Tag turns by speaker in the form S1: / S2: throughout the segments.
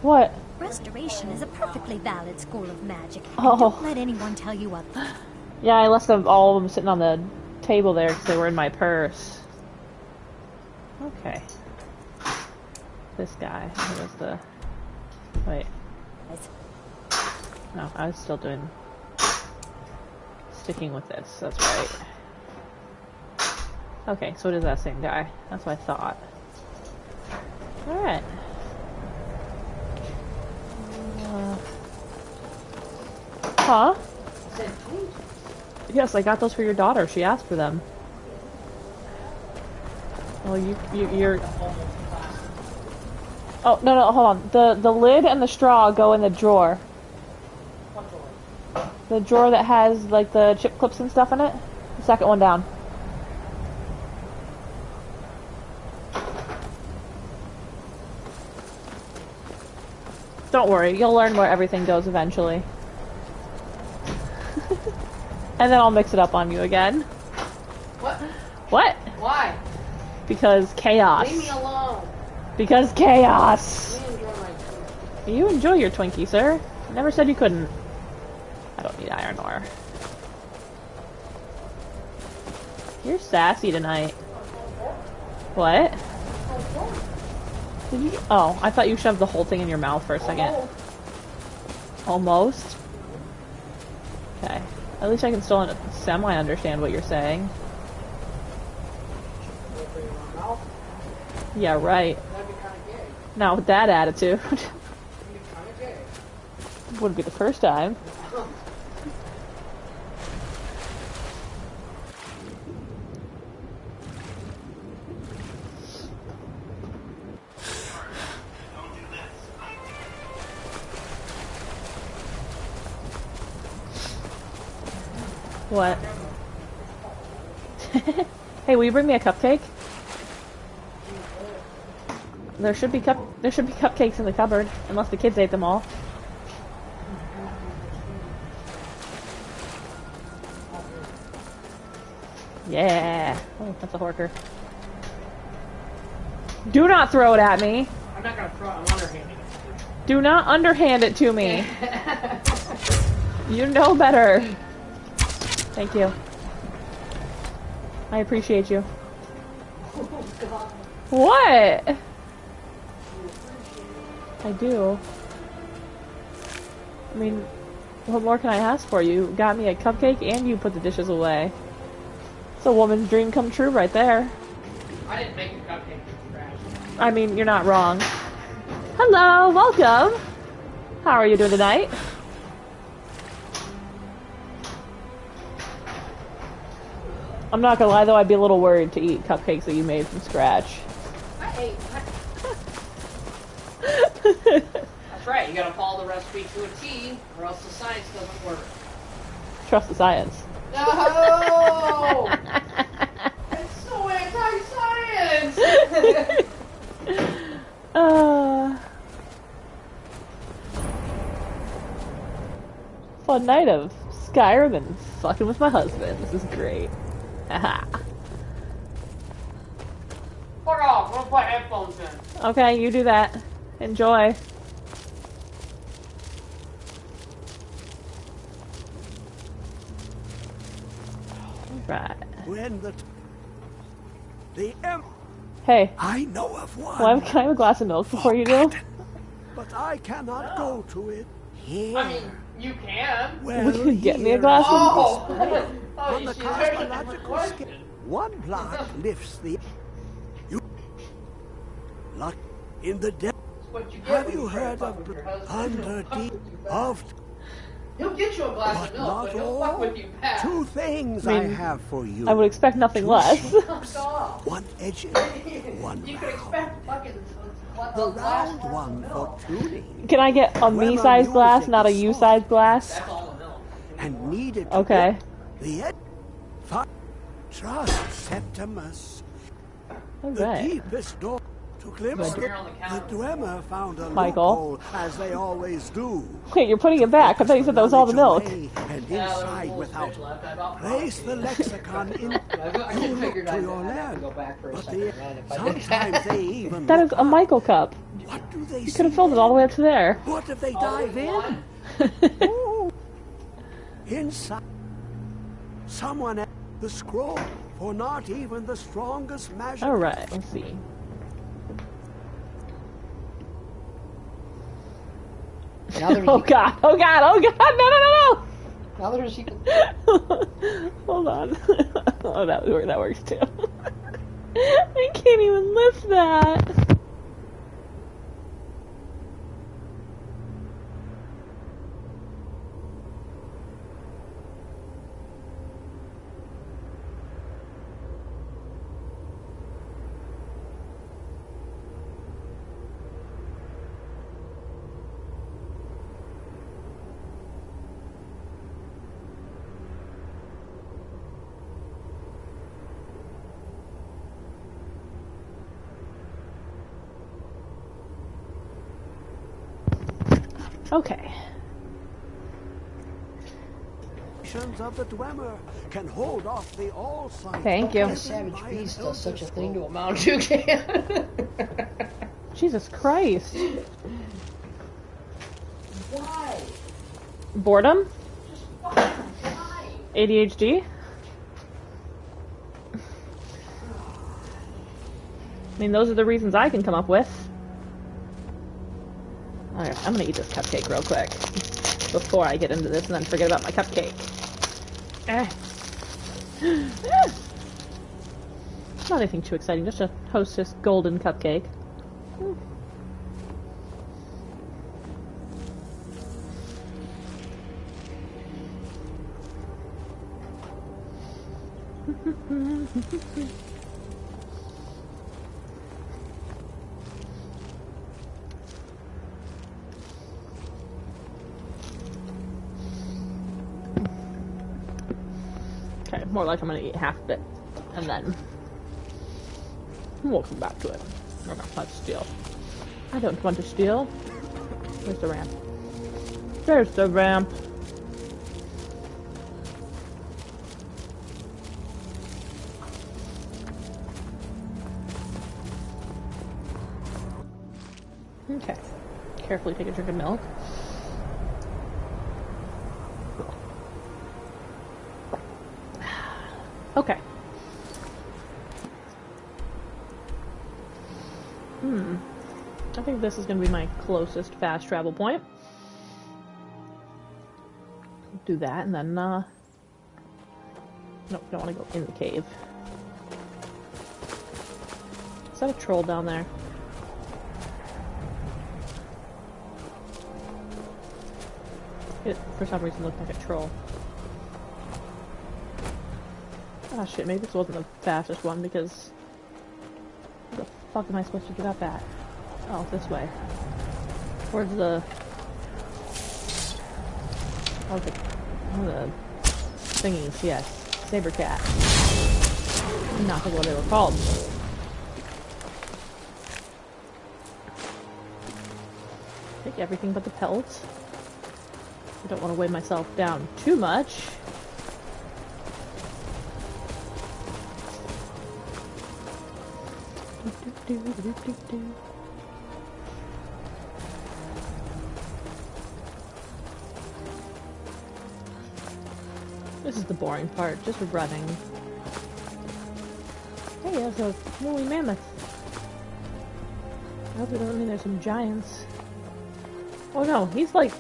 S1: What?
S2: Restoration is a perfectly valid school of magic.
S1: Oh.
S2: Don't let anyone tell you otherwise.
S1: Yeah, I left them, all of them sitting on the table there because they were in my purse. Okay. This guy. Who was the... Wait. No, I was still doing... Sticking with this. That's right. Okay, so it is that same guy. That's what I thought. Alright. Huh? Yes, I got those for your daughter. She asked for them. Well, you're... Oh, no, hold on. The lid and the straw go in the drawer.
S3: What drawer?
S1: The drawer that has, like, the chip clips and stuff in it. The second one down. Don't worry, you'll learn where everything goes eventually. And then I'll mix it up on you again.
S3: What?
S1: What?
S3: Why?
S1: Because chaos.
S3: Leave me alone.
S1: Because chaos.
S3: Let me enjoy my food.
S1: You enjoy your Twinkie, sir. Never said you couldn't. I don't need iron ore. You're sassy tonight. What? Did you? Oh, I thought you shoved the whole thing in your mouth for a second. Almost? Okay. At least I can still semi-understand what you're saying. Yeah, right.
S3: That'd be kind of gay.
S1: Not with that attitude.
S3: That'd be kind of gay.
S1: Wouldn't be the first time. What? Hey, will you bring me a cupcake? There should be cupcakes in the cupboard, unless the kids ate them all. Yeah. Oh, that's a horker. Do not throw it at me.
S3: I'm not gonna throw it. I'm underhanding it.
S1: Do not underhand it to me. You know better. Thank you. I appreciate you. What? I do. I mean, what more can I ask for? You got me a cupcake and you put the dishes away. It's a woman's dream come true right there.
S3: I didn't make the cupcake from scratch.
S1: I mean, you're not wrong. Hello, welcome. How are you doing tonight? I'm not gonna lie though, I'd be a little worried to eat cupcakes that you made from scratch.
S3: I ate. That's right, you gotta follow the recipe to a T, or else the science doesn't work.
S1: Trust the science.
S3: No! It's so anti-science!
S1: Fun night of Skyrim and fucking with my husband. This is great. Haha.
S3: Fuck off, I'm gonna put headphones in.
S1: Okay, you do that. Enjoy. Right.
S4: When the
S1: Hey.
S4: I know of one.
S1: Well, can I have a glass of milk before you do?
S4: But I cannot go to it here.
S3: I mean, you can.
S4: Well,
S1: Would you get me a
S4: here
S1: glass of
S3: Oh!
S4: on the
S3: She's very different
S4: cosmological
S3: question.
S4: scale, one block lifts the luck in the depth.
S3: What you get
S4: Have
S3: when
S4: you
S3: try to
S4: heard
S3: fuck
S4: of
S3: with your husband.
S4: under
S3: He'll fuck
S4: deep
S3: with you back.
S4: of?
S3: He'll get you a glass
S4: But
S3: of milk,
S4: not
S3: but he'll
S4: all.
S3: fuck with you back.
S4: Two things
S1: I
S4: I
S1: mean,
S4: have for you.
S1: I would expect nothing less.
S3: Fuck off.
S4: One edge, one
S3: You could
S4: round.
S3: expect fucking
S4: The round one for tuning.
S1: Can I get a me-sized glass, not a you-sized glass?
S3: That's all the milk.
S4: And needed to
S1: Okay.
S4: get the edge. Trust Septimus. The
S1: Alright.
S4: deepest door to glimpse
S3: Over here on the
S4: the
S3: counter.
S4: Dwemer found a
S1: Michael.
S4: loophole, as they always do.
S1: Wait, you're putting it back. I thought you said that was all the milk.
S4: And
S3: Yeah, there was
S4: inside
S3: a little
S4: without
S3: bit left. I about
S4: place the lexicon in
S5: I figured
S4: to
S5: I'd
S4: your
S5: have to
S4: land.
S5: go back for a
S4: But
S5: second, man. If I did
S4: sometimes they even
S1: That is
S4: look
S1: a Michael cup.
S4: What do they
S1: You
S4: see?
S1: could have filled it all the way up to there.
S4: What if they
S3: All
S4: dive
S3: in
S4: in?
S3: one.
S4: Ooh. Inside, someone else the scroll, for not even the strongest magic.
S1: Alright, let's see.
S3: Now there's
S1: Oh god, oh god, oh god, no,
S3: now there's even.
S1: no, no! Hold on. Oh, that works too. I can't even lift that. Okay.
S4: Of the Dwemer can hold off the all-sight.
S1: Thank you.
S3: A savage beast does such a thing to a Mount Toucan.
S1: Jesus Christ.
S3: Why?
S1: Boredom?
S3: Just fucking why?
S1: ADHD? I mean, those are the reasons I can come up with. Alright, I'm gonna eat this cupcake real quick before I get into this and then forget about my cupcake. Not anything too exciting, just a Hostess golden cupcake. Okay, more like I'm gonna eat half of it, and then we'll come back to it. Or no, let's steal. I don't want to steal. Where's the ramp? There's the ramp. Okay. Carefully take a drink of milk. Okay. I think this is going to be my closest fast travel point. Do that, and then, nope, don't want to go in the cave. Is that a troll down there? It, for some reason, looked like a troll. Ah, shit, maybe this wasn't the fastest one, because... Where the fuck am I supposed to get up at? Oh, this way. Towards the... Oh, the thingies, yes. Saber cat. Not what they were called. Take everything but the pelts. I don't want to weigh myself down too much. This is the boring part, just running. Hey, there's a woolly mammoth. I hope it doesn't mean there's some giants. Oh no, he's like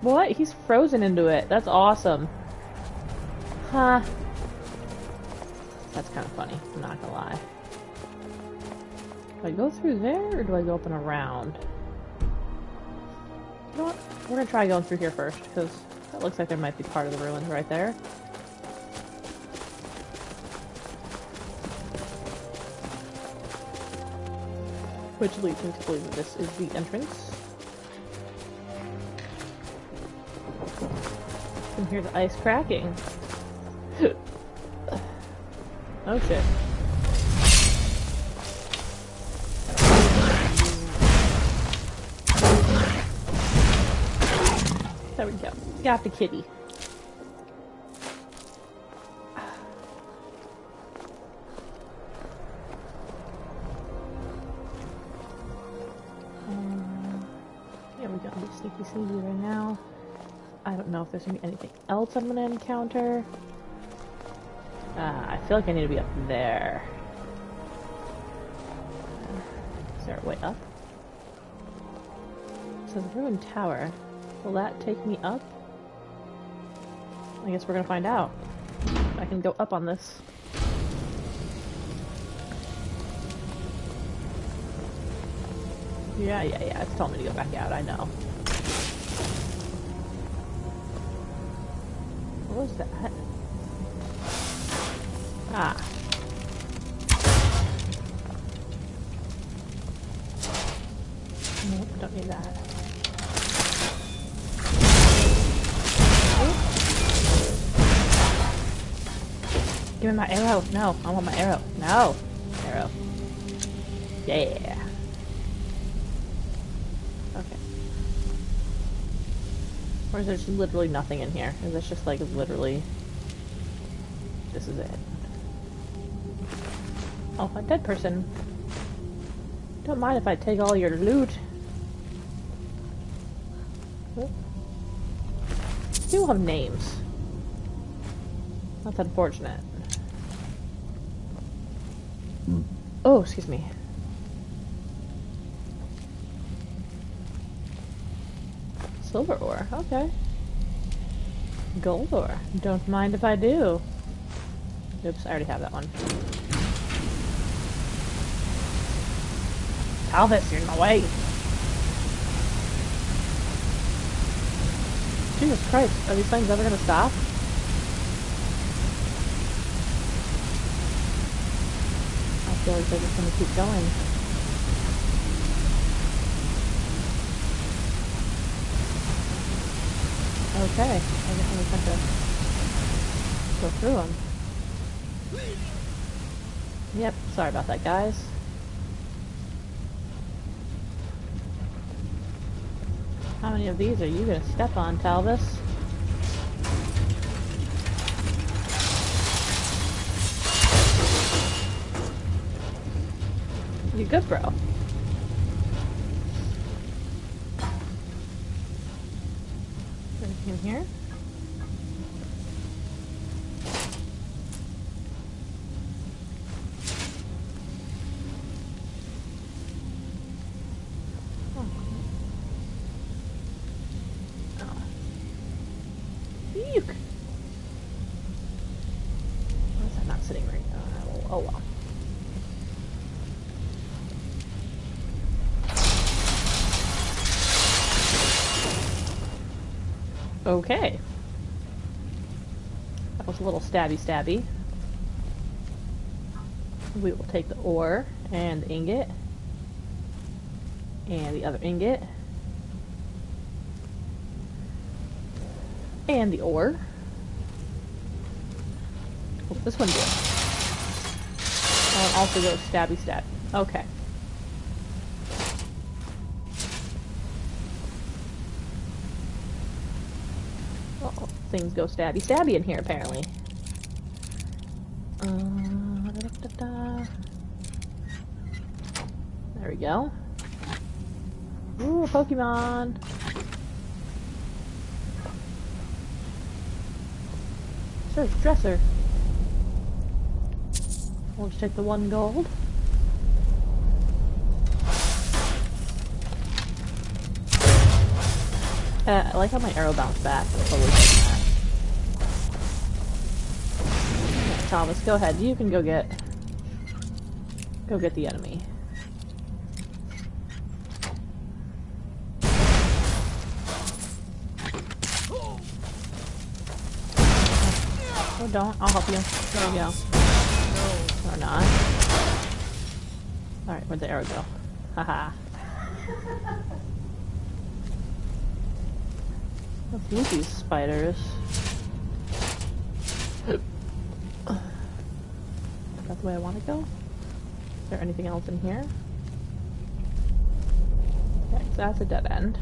S1: what? He's frozen into it. That's awesome. Huh. That's kind of funny, I'm not gonna lie. Do I go through there, or do I go up and around? You know what? We're gonna try going through here first, because that looks like there might be part of the ruins right there. Which leads me to believe that this is the entrance. I can hear the ice cracking. Oh shit. There we go. Got the kitty. gonna be sneaky sneaky right now. I don't know if there's gonna be anything else I'm gonna encounter. I feel like I need to be up there. Is there a way up? It says ruined tower. Will that take me up? I guess we're gonna find out. I can go up on this. Yeah, it's telling me to go back out, I know. What was that? Ah. Nope, don't need that. Give me my arrow. No, I want my arrow. No. Arrow. Yeah. Okay. Or is there just literally nothing in here? Is this just like literally... This is it. Oh, a dead person. Don't mind if I take all your loot. People have names. That's unfortunate. Oh, excuse me. Silver ore, okay. Gold ore. Don't mind if I do. Oops, I already have that one. Talvis, you're in my way. Jesus Christ, are these things ever gonna stop? I feel like they're just gonna keep going. Okay, I guess I'm just going to go through them. Yep, sorry about that, guys. How many of these are you gonna step on, Talvis? You good, bro? Anything in here? Eek. Why is that not sitting right now? Oh well. Okay. That was a little stabby. We will take the ore and the ingot and the other ingot and the ore. What's this one do? Oh, it also goes stabby. Okay. Oh, things go stabby in here apparently. There we go. Ooh, a Pokemon. Search dresser. We'll just take the 1 gold. I like how my arrow bounced back. Totally taking that. Yeah, Thomas, go ahead. You can go get the enemy. Oh, don't. I'll help you. There you go. Or not. Alright, where'd the arrow go? Haha. Let's loot these spiders. Is that the way I want to go? Is there anything else in here? Okay, so that's a dead end.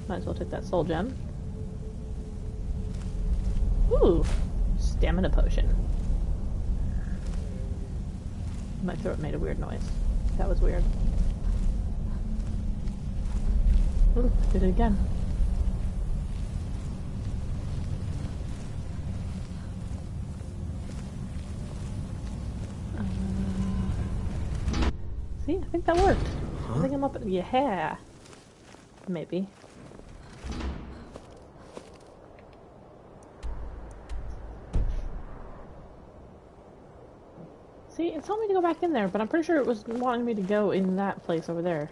S1: Might as well take that soul gem. Ooh! Stamina potion. My throat made a weird noise. That was weird. Ooh, did it again. See, I think that worked.
S5: Huh?
S1: I think I'm up at... Yeah. Maybe. See, it told me to go back in there, but I'm pretty sure it was wanting me to go in that place over there.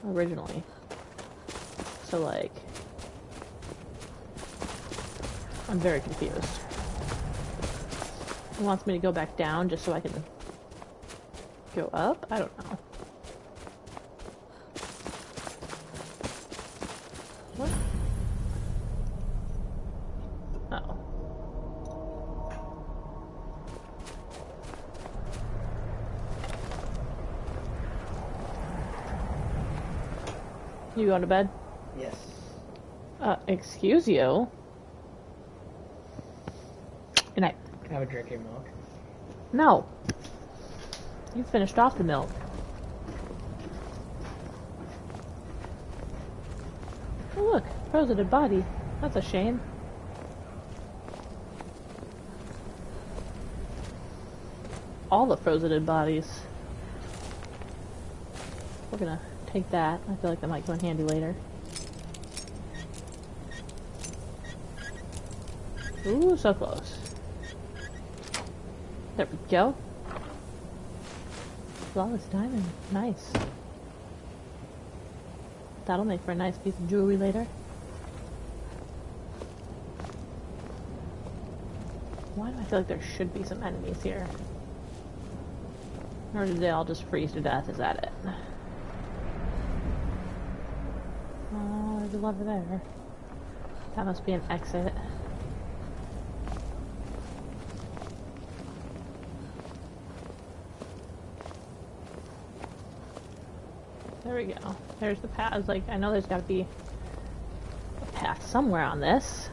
S1: Originally. So, like... I'm very confused. It wants me to go back down just so I can go up? I don't know. What? Oh. You going to bed?
S5: Yes.
S1: Excuse you? Good night.
S5: Can I have a drink of your milk?
S1: No. You finished off the milk. Oh look, frozen body. That's a shame. All the frozen bodies. We're gonna take that. I feel like that might come in handy later. Ooh, so close. There we go. Flawless diamond. Nice. That'll make for a nice piece of jewelry later. Why do I feel like there should be some enemies here? Or did they all just freeze to death? Is that it? Oh, there's a lever there. That must be an exit. There we go. There's the path. I was like, I know there's gotta be a path somewhere on this.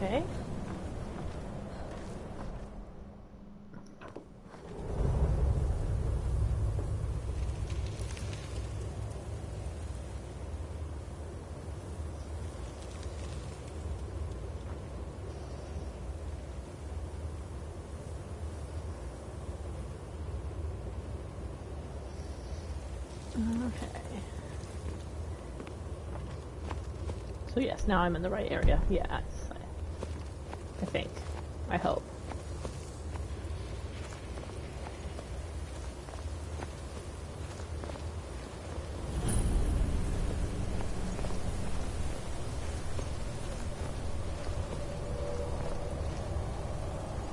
S1: Okay. Okay. So yes, now I'm in the right area. Yes, I think. I hope.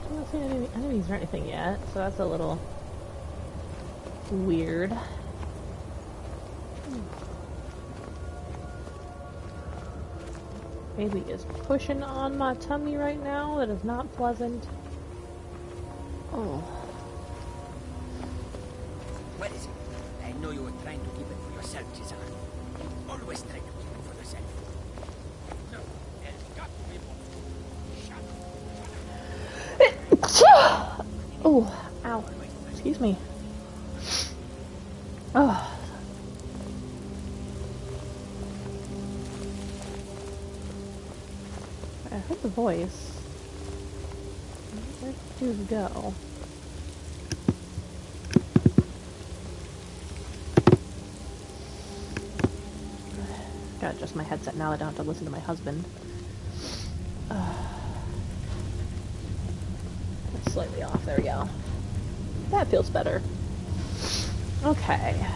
S1: I haven't seen any enemies or anything yet, so that's a little weird. Baby is pushing on my tummy right now. That is not pleasant. Oh.
S6: What is it? I know you were trying to keep it for yourself, Cesar. Always try to keep it for yourself. No, there's got to be more. Shut up.
S1: Oh, ow. Excuse me. Oh. I heard the voice. Where did dude go? Gotta adjust my headset now. I don't have to listen to my husband. That's slightly off. There we go. That feels better. Okay.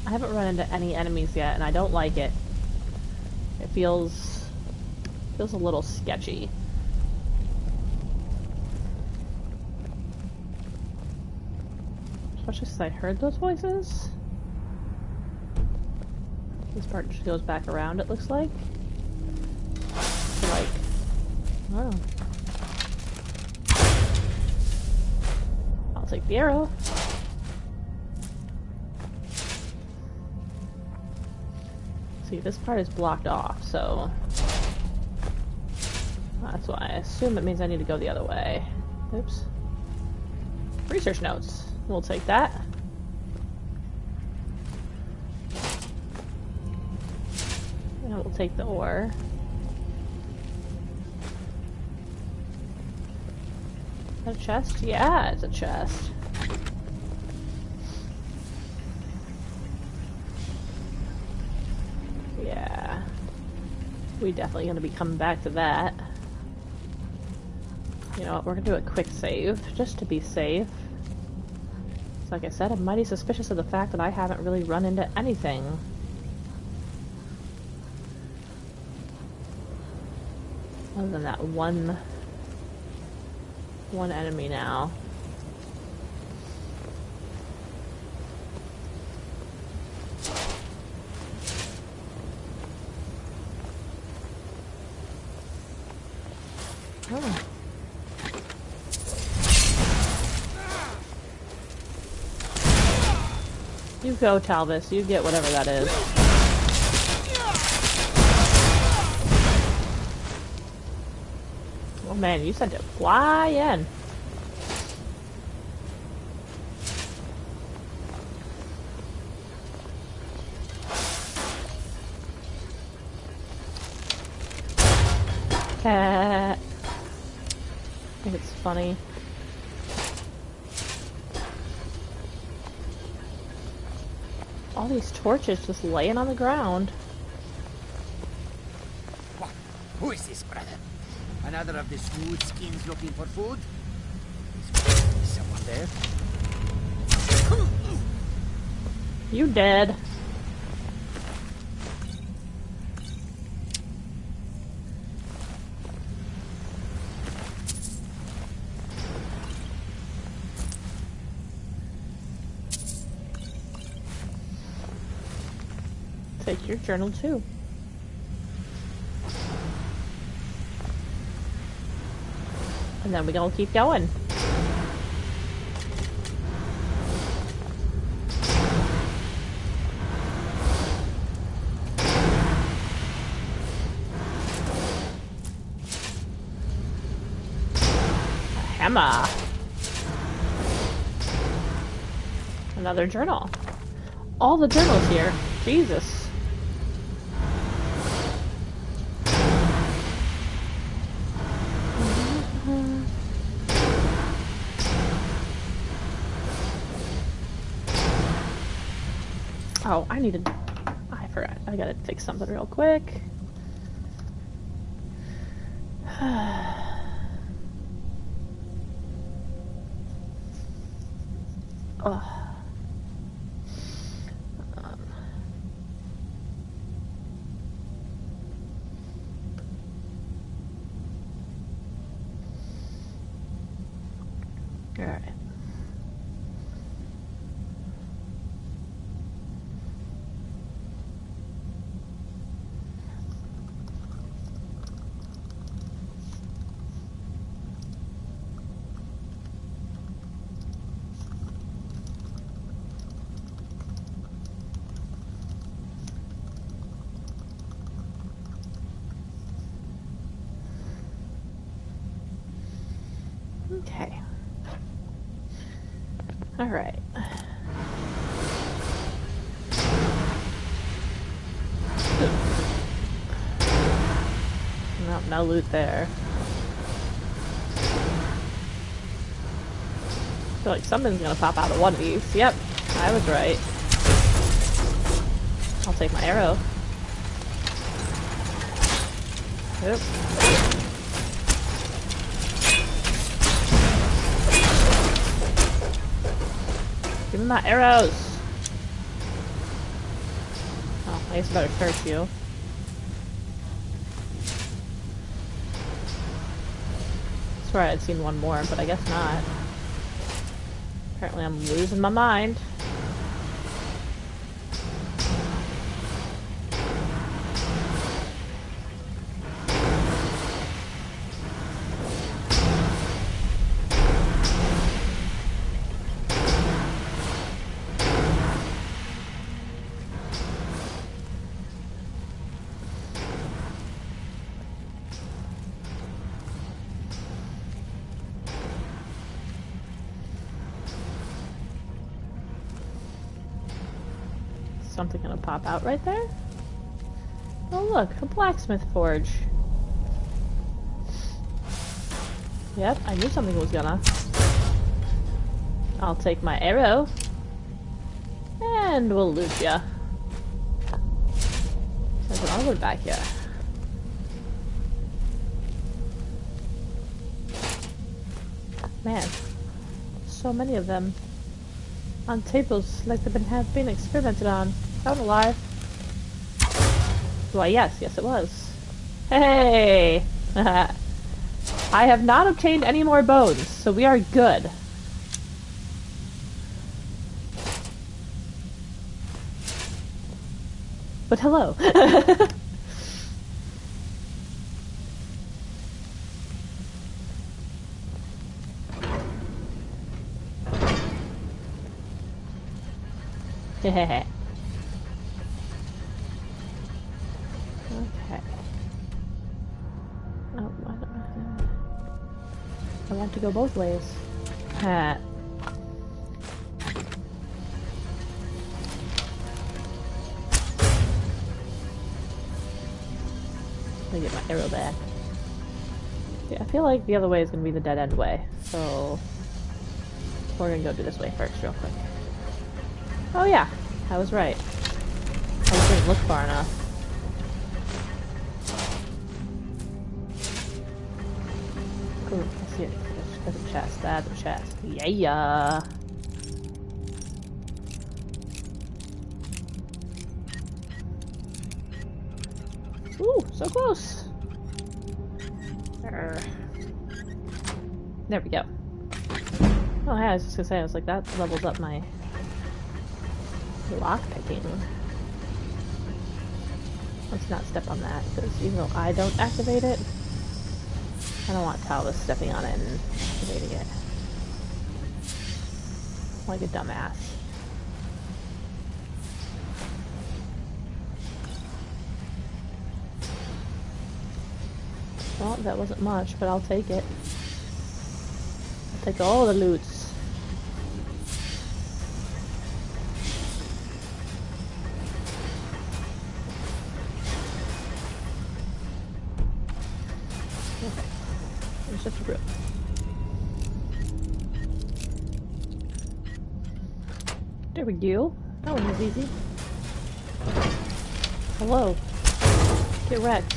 S1: I haven't run into any enemies yet, and I don't like it. It feels a little sketchy. especially since I heard those voices. This part just goes back around, it looks like. So, like, oh. I'll take the arrow. See, this part is blocked off, so that's why I assume it means I need to go the other way. Oops. Research notes. We'll take that. And we'll take the ore. Is that a chest? Yeah, it's a chest. Yeah. We definitely gonna be coming back to that. You know what, we're gonna do a quick save, just to be safe. So like I said, I'm mighty suspicious of the fact that I haven't really run into anything. Other than that one enemy now. Oh. You go, Talvis. You get whatever that is. Oh man, you sent it flying. Cat. I think it's funny. All these torches just laying on the ground.
S6: What? Who is this, brother? Another of the smooth skins looking for food? Is someone there?
S1: You dead. Take your journal too. And then we gonna keep going. A hammer. Another journal. All the journals here. Jesus. Oh, I forgot. I gotta fix something real quick. Oh. All right. Okay. All right. Nope, no loot there. I feel like something's gonna pop out of one of these. Yep, I was right. I'll take my arrow. Oops. Give me my arrows! Oh, I guess I better search you. I swear I'd seen one more, but I guess not. Apparently I'm losing my mind. Something gonna pop out right there? Oh look, a blacksmith forge. Yep, I knew something was gonna. I'll take my arrow. And we'll loot ya. There's an onward back here. Man, so many of them. On tables like they've been experimented on. Not alive. Why yes, yes it was. Hey! I have not obtained any more bones, so we are good. But hello. Hehehe. Okay. Oh, I want to go both ways. Ha. Let me get my arrow back. Yeah, I feel like the other way is going to be the dead end way, so we're going to go do this way first real quick. Oh yeah, I was right. I just didn't look far enough. Ooh, I see it. That's a chest. That's a chest. Yeah. Ooh, so close. There we go. Oh yeah, I was just gonna say, I was like, that levels up my lockpicking. Let's not step on that, because even though I don't activate it, I don't want Talbot stepping on it and activating it. Like a dumbass. Well, that wasn't much, but I'll take it. I'll take all the loots. Okay. There's just a rope. There we go. That one was easy. Hello. Get wrecked.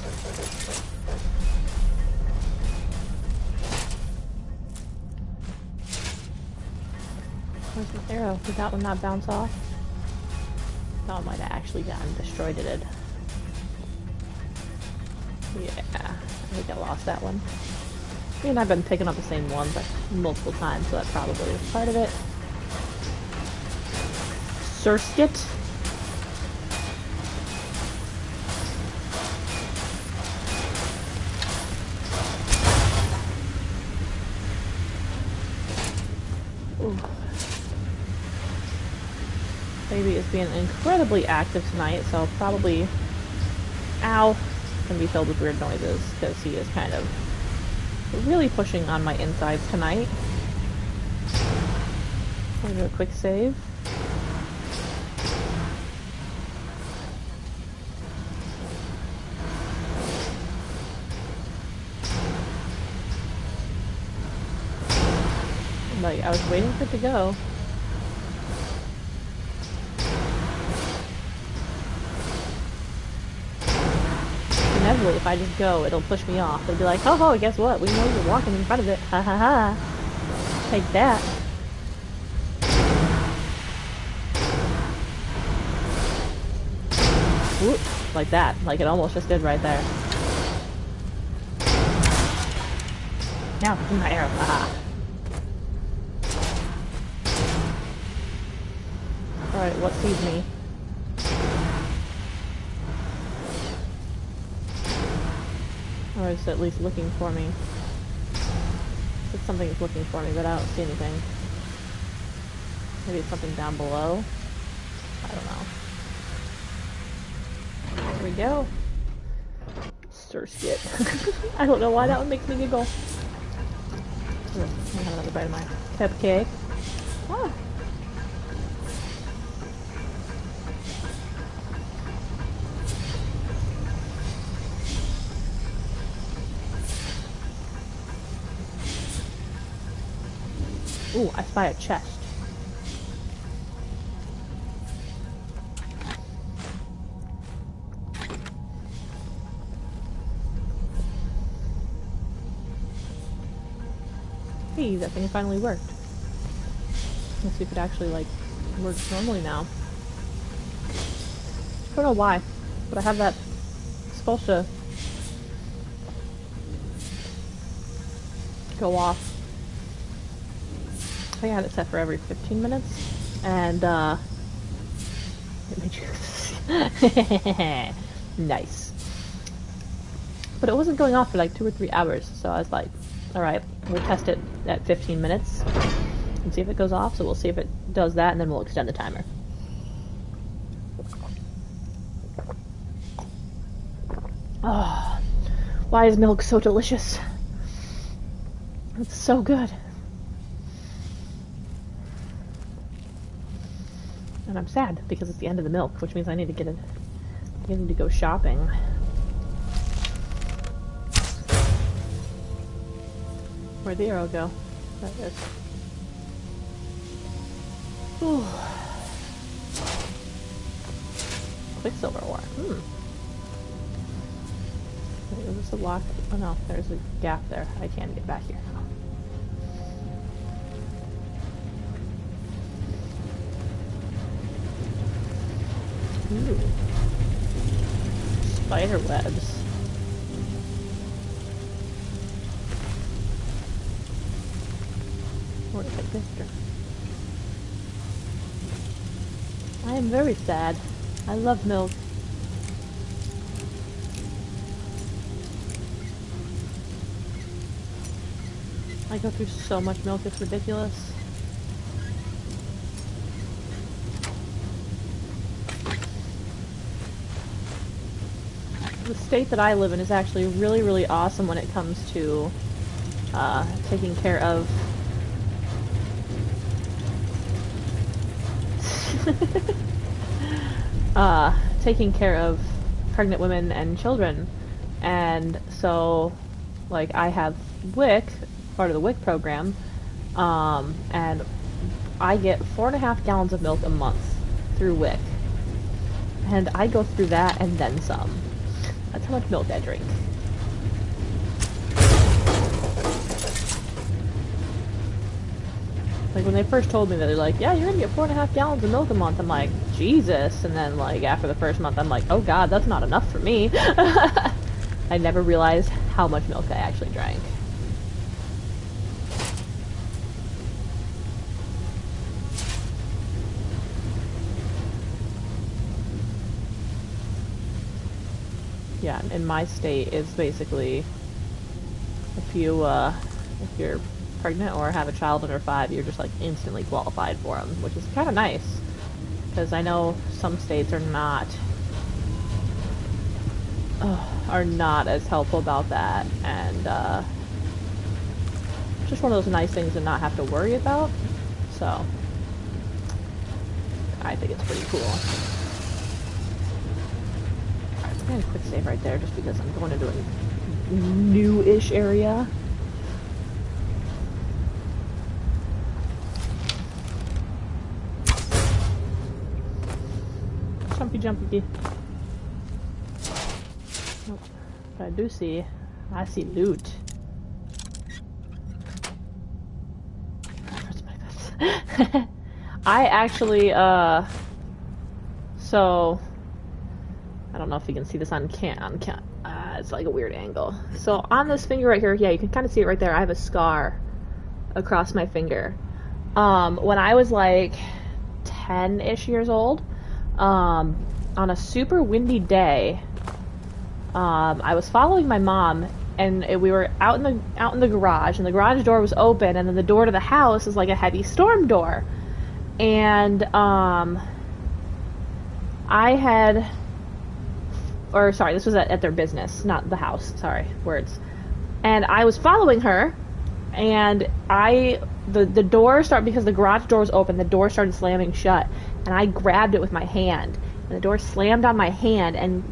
S1: Where's the arrow? Did that one not bounce off? That one might have actually gotten destroyed, it did. Yeah, I think I lost that one. I mean, I've been picking up the same one, but multiple times, so that probably is part of it. Surskit. Ooh. Baby is being incredibly active tonight, so I'll probably... Ow! Gonna be filled with weird noises, because he is kind of really pushing on my insides tonight. I'll do a quick save. Like, I was waiting for it to go. Inevitably, if I just go, it'll push me off. It'll be like, oh, guess what? We know you're walking in front of it. Ha ha ha. Take that. Whoop. Like that. Like it almost just did right there. Now, do my arrow. Haha. Alright, what sees me? Or is it at least looking for me? It's something is looking for me, but I don't see anything. Maybe it's something down below? I don't know. Here we go. Stir skit. I don't know why that one makes me giggle. I have another bite of my cupcake. Ah. Ooh, I spy a chest. Hey, that thing finally worked. Let's see if it actually, like, works normally now. I don't know why, but I have that. It's supposed to go off. I think I had it set for every 15 minutes, and, it made you... Nice. But it wasn't going off for like 2 or 3 hours, so I was like, alright, we'll test it at 15 minutes and see if it goes off, so we'll see if it does that, and then we'll extend the timer. Oh, why is milk so delicious? It's so good. And I'm sad because it's the end of the milk, which means I need to get it. I need to go shopping. Where'd the arrow go? There it is. Ooh. Quicksilver ore. Wait, is this a lock? Oh no, there's a gap there. I can't get back here. Ooh. Spider webs. Where did I get her? I am very sad. I love milk. I go through so much milk, it's ridiculous. The state that I live in is actually really, really awesome when it comes to taking care of taking care of pregnant women and children. And so, like, I have WIC, part of the WIC program, and I get 4.5 gallons of milk a month through WIC. And I go through that and then some. That's how much milk I drink. Like, when they first told me that, they're like, yeah, you're gonna get 4.5 gallons of milk a month. I'm like, Jesus. And then, like, after the first month, I'm like, oh god, that's not enough for me. I never realized how much milk I actually drank. Yeah, in my state, it's basically, if you're pregnant or have a child under 5, you're just like instantly qualified for them, which is kind of nice, because I know some states are not as helpful about that, and just one of those nice things to not have to worry about. So I think it's pretty cool. I'm gonna quick save right there just because I'm going into a new-ish area. Jumpy. Nope. But I see loot. I actually, so, I don't know if you can see this on it's like a weird angle. So on this finger right here, yeah, you can kind of see it right there. I have a scar across my finger. When I was like 10-ish years old. On a super windy day, I was following my mom, and we were out in the garage, and the garage door was open, and then the door to the house is like a heavy storm door. And this was at their business, not the house. Sorry, words. And I was following her, and the door started, because the garage door was open, the door started slamming shut, and I grabbed it with my hand, and the door slammed on my hand and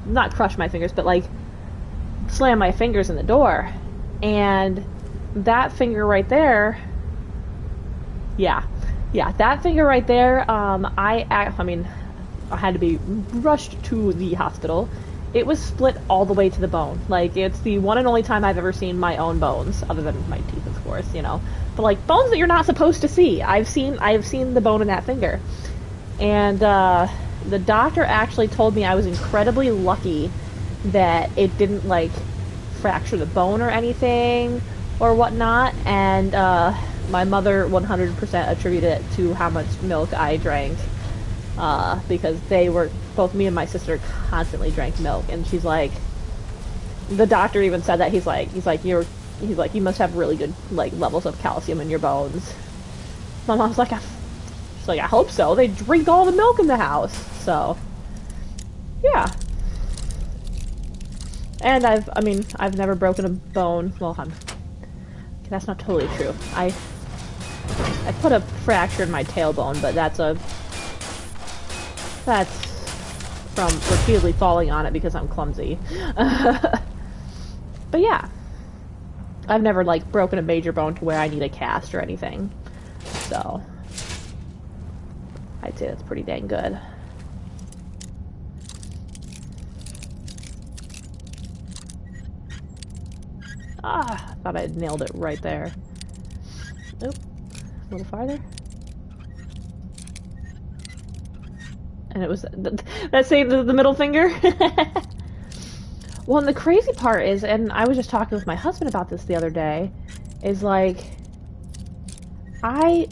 S1: not crushed my fingers, but like slammed my fingers in the door. And that finger right there, that finger right there, I had to be rushed to the hospital. It was split all the way to the bone. Like, it's the one and only time I've ever seen my own bones, other than my teeth, of course, you know. But like bones that you're not supposed to see. I've seen the bone in that finger. And the doctor actually told me I was incredibly lucky that it didn't like fracture the bone or anything or whatnot. And my mother 100% attributed it to how much milk I drank. Because both me and my sister constantly drank milk, and she's like, the doctor even said that he's like you must have really good like levels of calcium in your bones. My mom's like, she's like, I hope so. They drink all the milk in the house, so yeah. And I've never broken a bone. Well, that's not totally true. I put a fracture in my tailbone, but that's from repeatedly falling on it because I'm clumsy. But yeah, I've never like broken a major bone to where I need a cast or anything. So I'd say that's pretty dang good. Ah, I thought I had nailed it right there. Oop, a little farther. And it was that saved the middle finger. Well, and the crazy part is, and I was just talking with my husband about this the other day, is like, I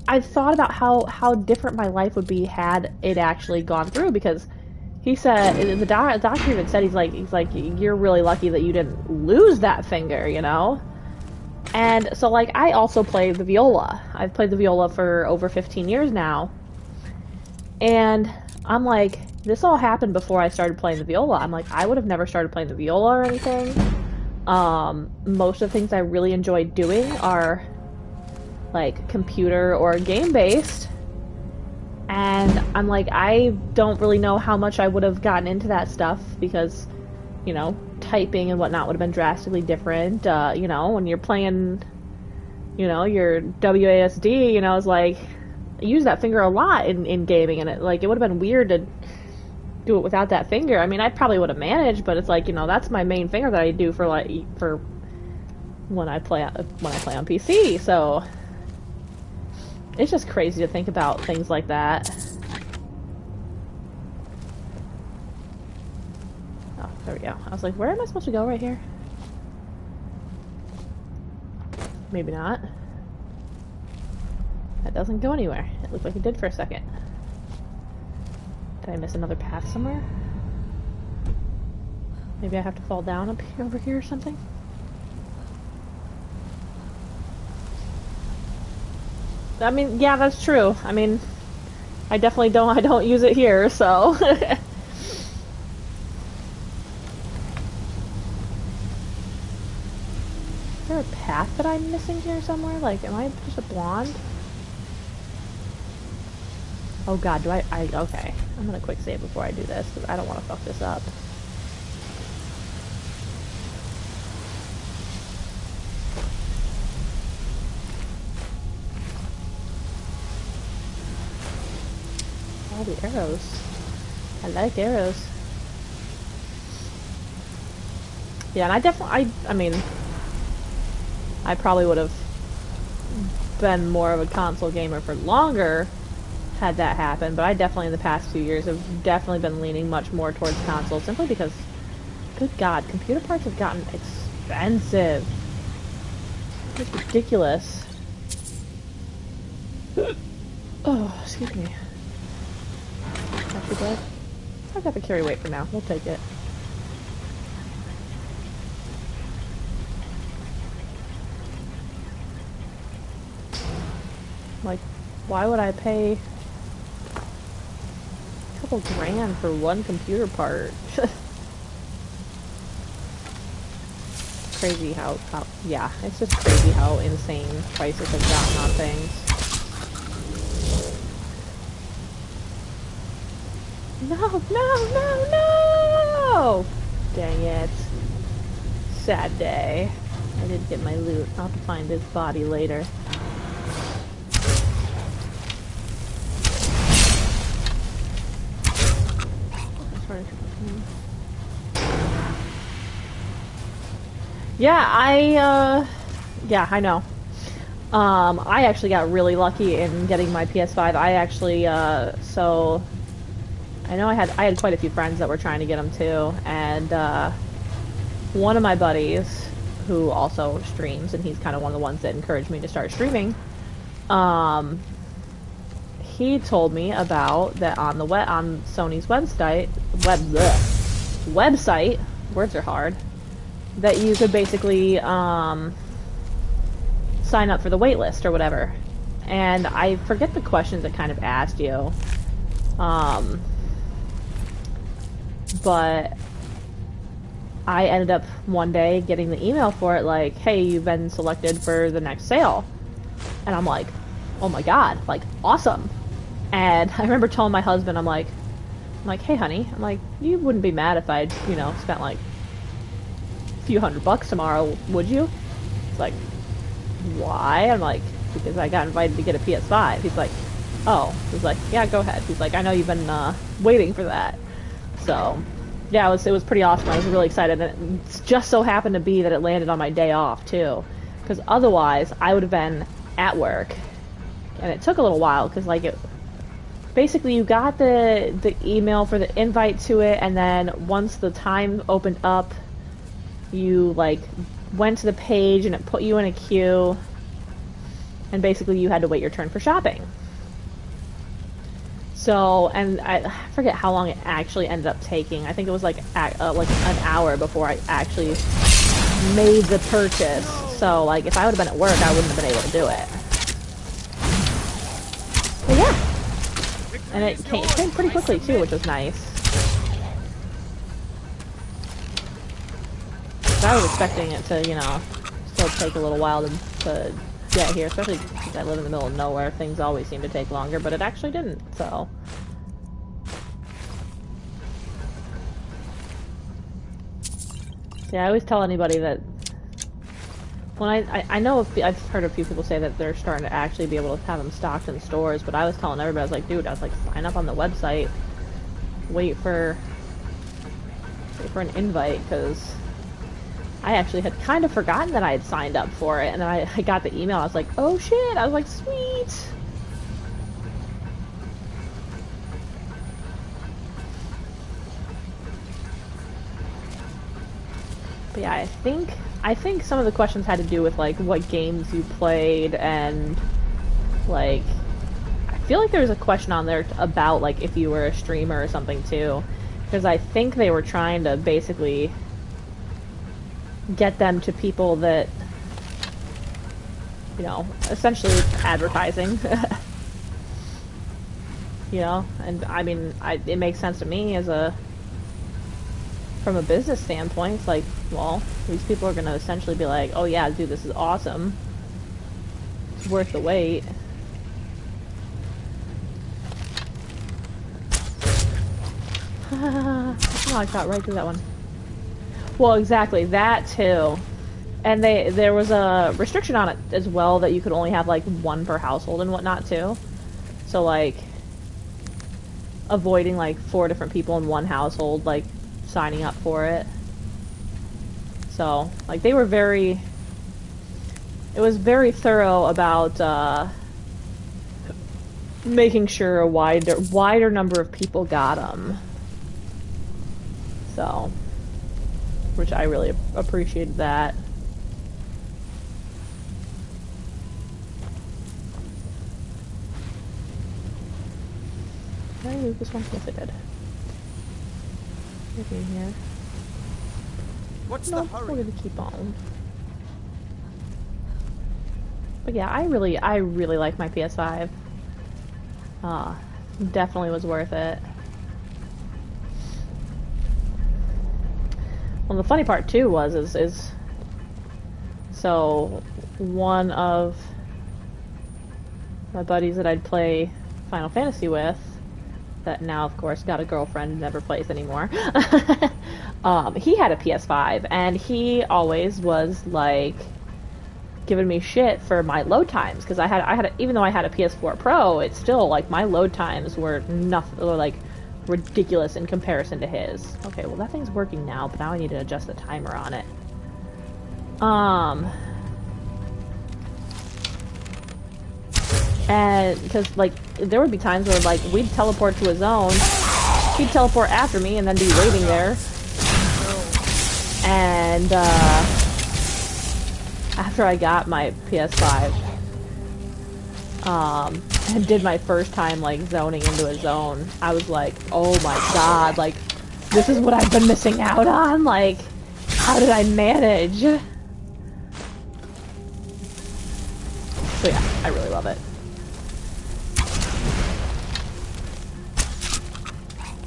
S1: thought about how different my life would be had it actually gone through, because he said, the doctor even said, he's like, you're really lucky that you didn't lose that finger, you know? And so, like, I also play the viola. I've played the viola for over 15 years now. And I'm like, this all happened before I started playing the viola. I'm like, I would have never started playing the viola or anything. Most of the things I really enjoy doing are, like, computer or game-based. And I'm like, I don't really know how much I would have gotten into that stuff, because, you know, typing and whatnot would have been drastically different. You know, when you're playing, you know, your WASD, you know, it's like, I use that finger a lot in gaming, and it would have been weird to do it without that finger. I mean, I probably would have managed, but it's like, you know, that's my main finger that I do for when I play on PC. So it's just crazy to think about things like that. Oh, there we go. I was like, where am I supposed to go right here? Maybe not. That doesn't go anywhere. It looked like it did for a second. Did I miss another path somewhere? Maybe I have to fall down up here, over here or something? I mean, yeah, that's true. I mean, I don't use it here, so. Is there a path that I'm missing here somewhere? Like, am I just a blonde? Oh god, okay. I'm gonna quick save before I do this, because I don't want to fuck this up. All the arrows. I like arrows. Yeah, and I mean, I probably would have been more of a console gamer for longer had that happen, but I definitely in the past few years have definitely been leaning much more towards consoles, simply because, good god, computer parts have gotten expensive. It's ridiculous. Oh, excuse me. Not too bad. I got the carry weight for now. We'll take it. Like, why would I pay a couple grand for one computer part? Crazy how, yeah, it's just crazy how insane prices have gotten on things. No, no, no, no! Dang it. Sad day. I didn't get my loot. I'll have to find his body later. Yeah, yeah, I know. I actually got really lucky in getting my PS5. I actually, so, I know I had quite a few friends that were trying to get them too, and, one of my buddies, who also streams, and he's kind of one of the ones that encouraged me to start streaming, he told me about that on the on Sony's website, words are hard, that you could basically sign up for the wait list or whatever. And I forget the questions it kind of asked you. But I ended up one day getting the email for it like, hey, you've been selected for the next sale. And I'm like, oh my god, like, awesome. And I remember telling my husband, I'm like, hey honey, I'm like, you wouldn't be mad if I, you know, spent like a few $100 tomorrow, would you? It's like, why? I'm like, because I got invited to get a PS5. He's like, oh. He's like, yeah, go ahead. He's like, I know you've been waiting for that. So, yeah, it was pretty awesome. I was really excited, and it just so happened to be that it landed on my day off too, because otherwise I would have been at work, and it took a little while because like it. Basically, you got the email for the invite to it, and then once the time opened up, you like went to the page and it put you in a queue, and basically you had to wait your turn for shopping. So, and I forget how long it actually ended up taking. I think it was like an hour before I actually made the purchase. So, like, if I would have been at work, I wouldn't have been able to do it. But yeah. And it came pretty quickly too, which was nice. So I was expecting it to, you know, still take a little while to get here, especially because I live in the middle of nowhere. Things always seem to take longer, but it actually didn't, so. Yeah, I always tell anybody that when I know I've heard a few people say that they're starting to actually be able to have them stocked in stores, but I was telling everybody, I was like, dude, I was like, sign up on the website, wait for an invite, because I actually had kind of forgotten that I had signed up for it, and then I got the email, I was like, oh shit, I was like, sweet! But yeah, I think some of the questions had to do with like what games you played, and like I feel like there was a question on there about like if you were a streamer or something too, because I think they were trying to basically get them to people that, you know, essentially advertising. You know, and I mean, it makes sense to me as from a business standpoint. It's like, well, these people are going to essentially be like, oh yeah, dude, this is awesome. It's worth the wait. Oh, I got right through that one. Well, exactly, that too. And there was a restriction on it as well that you could only have like one per household and whatnot too. So like, avoiding like 4 different people in one household, like, signing up for it. So, like, they were it was very thorough about, making sure a wider number of people got them. So, which I really appreciated that. Did I move this one? Yes, I did. Maybe in here.
S4: What's
S1: No,
S4: the hurry?
S1: we're gonna keep on. But yeah, I really like my PS5. Definitely was worth it. Well, the funny part too is so one of my buddies that I'd play Final Fantasy with, that now of course got a girlfriend and never plays anymore. He had a PS5 and he always was like giving me shit for my load times, because I had even though I had a PS4 Pro, it's still like my load times were nothing, or like ridiculous in comparison to his. Okay, well that thing's working now, but now I need to adjust the timer on it. And because like there would be times where like we'd teleport to a zone, he'd teleport after me and then be waiting there. And after I got my PS5, and did my first time like zoning into a zone, I was like, oh my god, like this is what I've been missing out on. Like, how did I manage? So yeah, I really love it.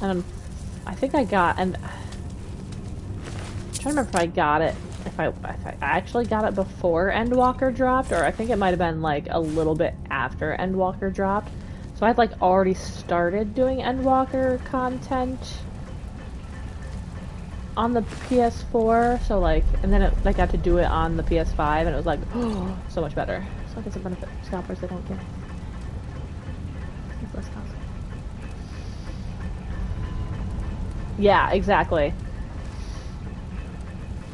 S1: And I think I got, and I'm trying to remember if I got it, if I actually got it before Endwalker dropped, or I think it might have been like a little bit after Endwalker dropped. So I'd like already started doing Endwalker content on the PS4, so like, and then I got to do it on the PS5, and it was like, oh, so much better. So I guess a benefit for scalpers, they don't care. It's less costly. Yeah, exactly.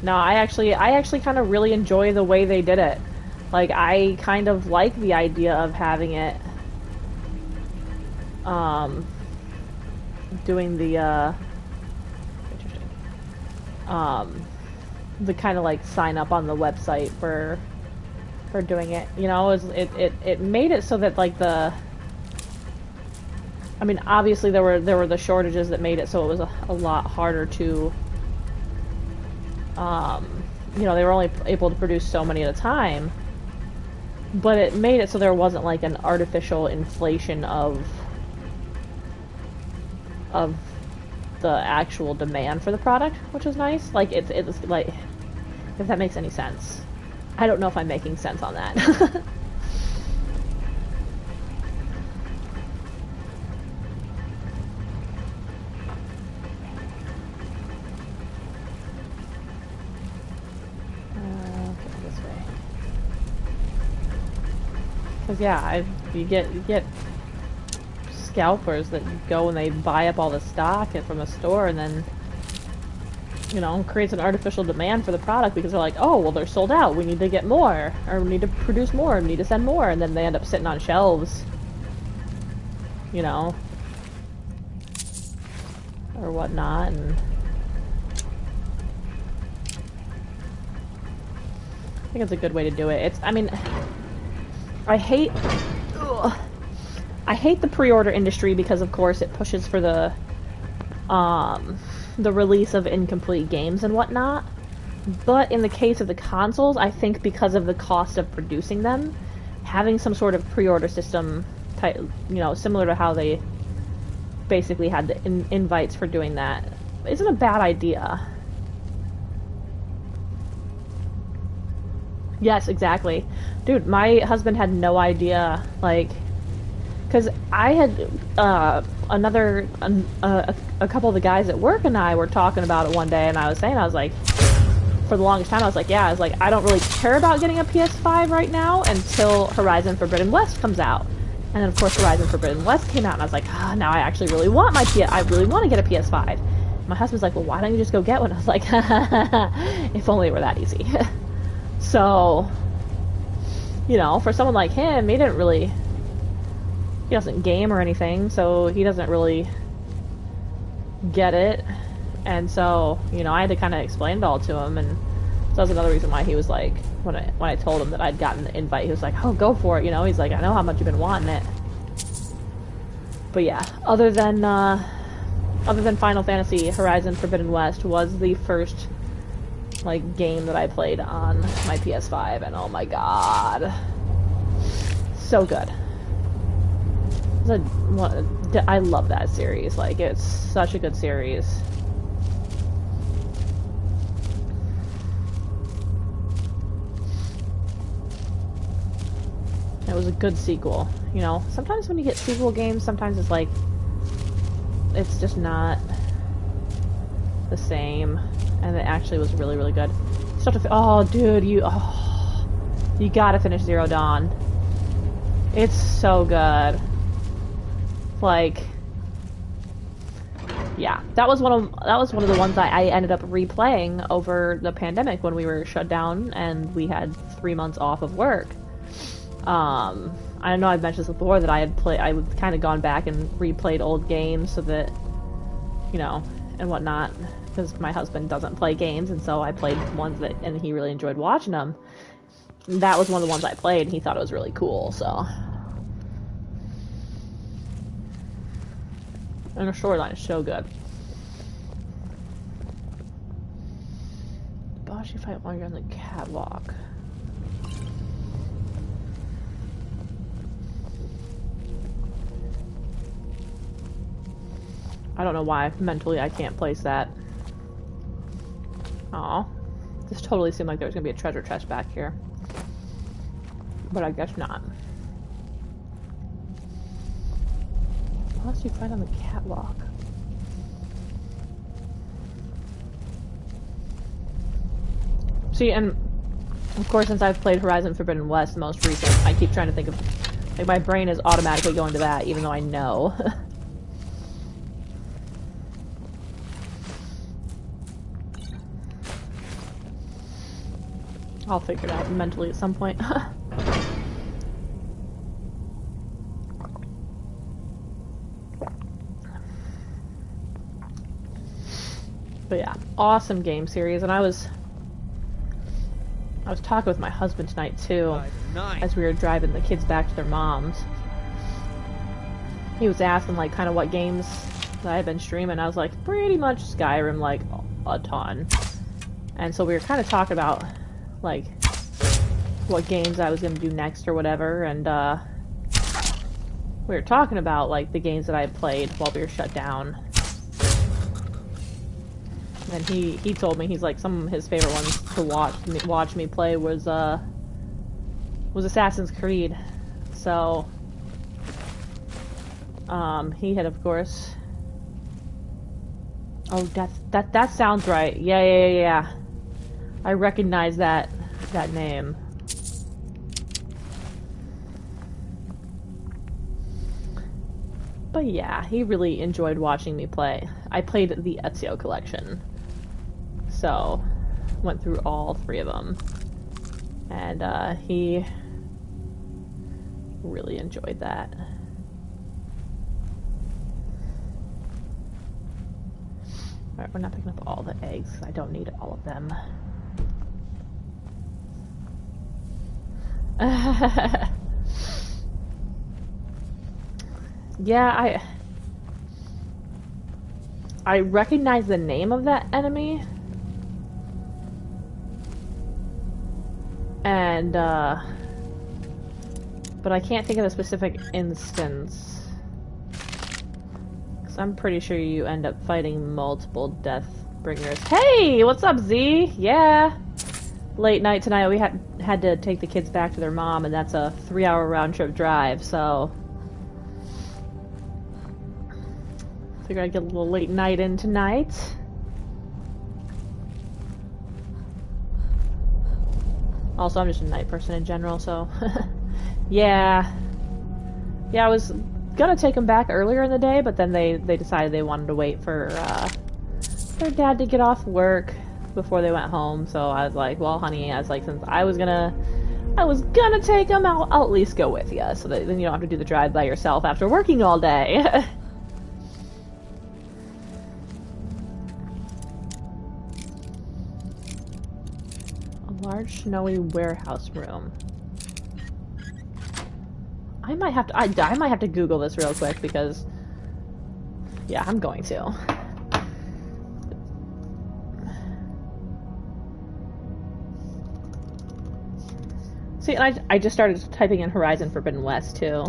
S1: No, I actually kind of really enjoy the way they did it. Like, I kind of like the idea of having it, doing the, interesting, the kind of like sign up on the website for doing it. You know, it made it so that like the, I mean, obviously there were the shortages that made it so it was a lot harder to, you know, they were only able to produce so many at a time, but it made it so there wasn't like an artificial inflation of the actual demand for the product, which was nice. Like, it's like, if that makes any sense. I don't know if I'm making sense on that. Cause yeah, you get scalpers that go and they buy up all the stock from a store, and then, you know, creates an artificial demand for the product because they're like, oh, well, they're sold out, we need to get more, or we need to produce more, we need to send more, and then they end up sitting on shelves, you know, or whatnot, and I think it's a good way to do it. It's, I mean, I hate the pre-order industry because, of course, it pushes for the release of incomplete games and whatnot. But in the case of the consoles, I think because of the cost of producing them, having some sort of pre-order system, you know, similar to how they basically had the invites for doing that, isn't a bad idea. Yes, exactly. Dude, my husband had no idea, like, because I had, a couple of the guys at work and I were talking about it one day, and I was saying, I was like, for the longest time, I was like, yeah, I was like, I don't really care about getting a PS5 right now until Horizon Forbidden West comes out. And then, of course, Horizon Forbidden West came out, and I was like, now I actually really want I really want to get a PS5. My husband's like, well, why don't you just go get one? I was like, if only it were that easy. So, you know, for someone like him, he doesn't game or anything, so he doesn't really get it. And so, you know, I had to kind of explain it all to him, and so that was another reason why he was like, when I told him that I'd gotten the invite, he was like, oh, go for it, you know, he's like, I know how much you've been wanting it. But yeah, other than Final Fantasy, Horizon Forbidden West was the first like game that I played on my PS5, and oh my god, so good. I love that series. Like, it's such a good series. It was a good sequel. You know, sometimes when you get sequel games, sometimes it's like, it's just not the same. And it actually was really, really good. You still have to oh, dude, you gotta finish Zero Dawn. It's so good. Like, yeah, that was one of the ones I ended up replaying over the pandemic when we were shut down and we had 3 months off of work. I know I've mentioned this before that I would kind of gone back and replayed old games so that, you know, and whatnot, because my husband doesn't play games, and so I played ones that, and he really enjoyed watching them. And that was one of the ones I played, and he thought it was really cool, so. And the storyline is so good. The boss you fight while you're on the catwalk. I don't know why mentally I can't place that. Aw. This totally seemed like there was gonna be a treasure chest back here. But I guess not. What else do you find on the catwalk? See, and of course, since I've played Horizon Forbidden West, the most recent, I keep trying to think of, like, my brain is automatically going to that, even though I know. I'll figure it out mentally at some point. But yeah, awesome game series, and I was talking with my husband tonight too, as we were driving the kids back to their moms. He was asking like kind of what games that I had been streaming. I was like, pretty much Skyrim, like a ton. And so we were kind of talking about like what games I was gonna do next or whatever, and we were talking about like the games that I had played while we were shut down. And he told me, he's like, some of his favorite ones to watch me play was Assassin's Creed. So he had, of course. Oh, that sounds right. Yeah. I recognize that name. But yeah, he really enjoyed watching me play. I played the Ezio collection. So, went through all 3 of them. And he really enjoyed that. Alright, we're not picking up all the eggs. I don't need all of them. Yeah, I recognize the name of that enemy. And, but I can't think of a specific instance. Because I'm pretty sure you end up fighting multiple Deathbringers. Hey! What's up, Z? Yeah! Late night tonight, we had to take the kids back to their mom, and that's a 3-hour round-trip drive, so... Figured I'd get a little late night in tonight. Also, I'm just a night person in general, so... Yeah, I was gonna take them back earlier in the day, but then they decided they wanted to wait for their dad to get off work before they went home, so I was like, well, honey, since I was gonna take them, I'll at least go with you, so that then you don't have to do the drive by yourself after working all day. Large snowy warehouse room. I might have to Google this real quick because Yeah, I'm going to. See, and I just started typing in Horizon Forbidden West, too.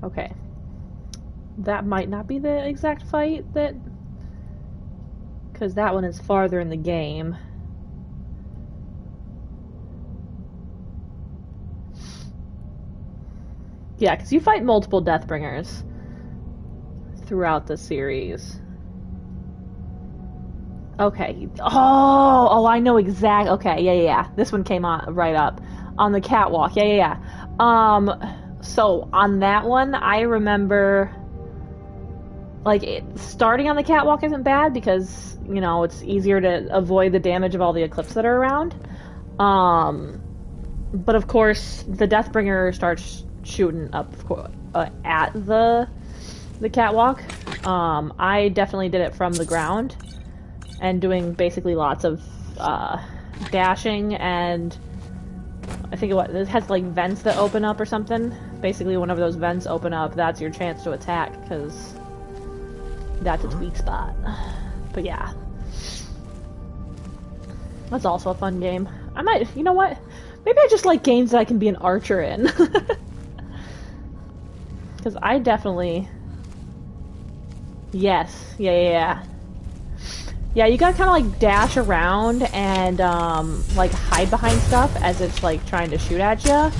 S1: Okay. That might not be the exact fight that... Because that one is farther in the game. Yeah, because you fight multiple Deathbringers throughout the series. Okay. Oh, I know exact. Okay, yeah. This one came on right up on the catwalk. Yeah. So on that one, I remember, like, starting on the catwalk isn't bad because, you know, it's easier to avoid the damage of all the Eclipse that are around. But of course, the Deathbringer starts shooting up at the catwalk. I definitely did it from the ground and doing basically lots of dashing, and I think it has like vents that open up or something. Basically, whenever those vents open up, that's your chance to attack, because that's its weak spot. But yeah. That's also a fun game. I might, you know what? Maybe I just like games that I can be an archer in. Because I definitely... Yes. Yeah. Yeah, you gotta kind of like dash around and like hide behind stuff as it's like trying to shoot at you.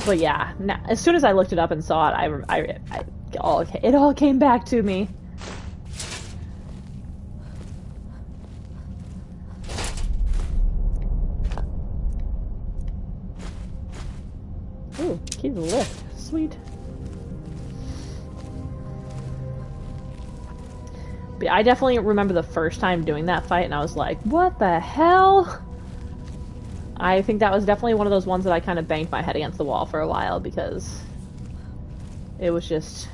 S1: But yeah, as soon as I looked it up and saw it, it all came back to me. Ooh, key to the lift. Sweet. But I definitely remember the first time doing that fight, and I was like, what the hell? I think that was definitely one of those ones that I kind of banged my head against the wall for a while, because it was just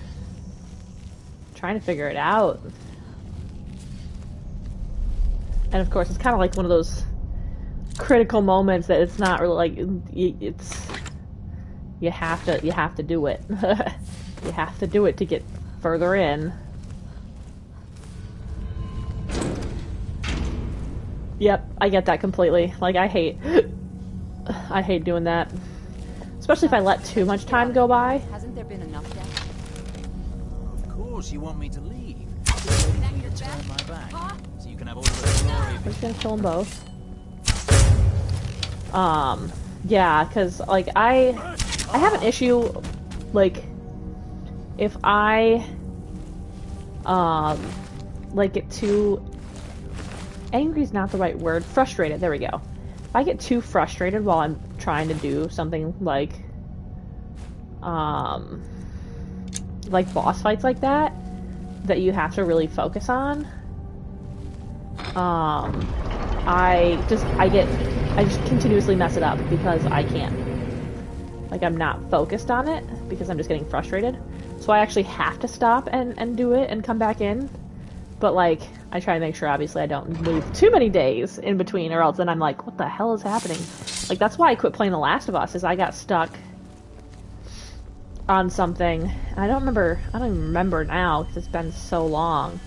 S1: trying to figure it out. And of course, it's kind of like one of those critical moments that it's not really like, it's... You have to do it. You have to do it to get further in. Yep, I get that completely. Like, I hate doing that. Especially if I let too much time go by.
S5: Hasn't there been enough yet?
S6: Of course you want me to leave. I'm waiting for you to turn my back, so you can have all of the glory.
S1: We're just gonna kill them both. Yeah, because, like, I have an issue, like, if I, like, get too... Angry is not the right word. Frustrated, there we go. If I get too frustrated while I'm trying to do something like boss fights like that you have to really focus on, I just continuously mess it up because I can't. Like, I'm not focused on it because I'm just getting frustrated. So I actually have to stop and do it and come back in. But, like, I try to make sure, obviously, I don't move too many days in between, or else then I'm like, what the hell is happening? Like, that's why I quit playing The Last of Us, is I got stuck on something. I don't even remember now, because it's been so long.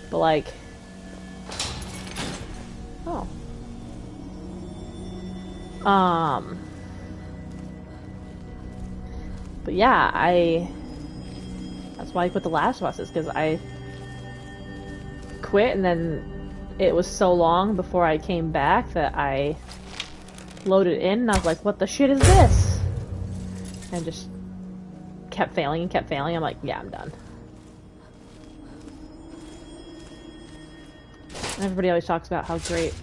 S1: But, like... Oh. But yeah, that's why I quit The Last of Us, is because I quit, and then it was so long before I came back that I loaded in, and I was like, what the shit is this? And just kept failing and kept failing. I'm like, yeah, I'm done. And everybody always talks about how great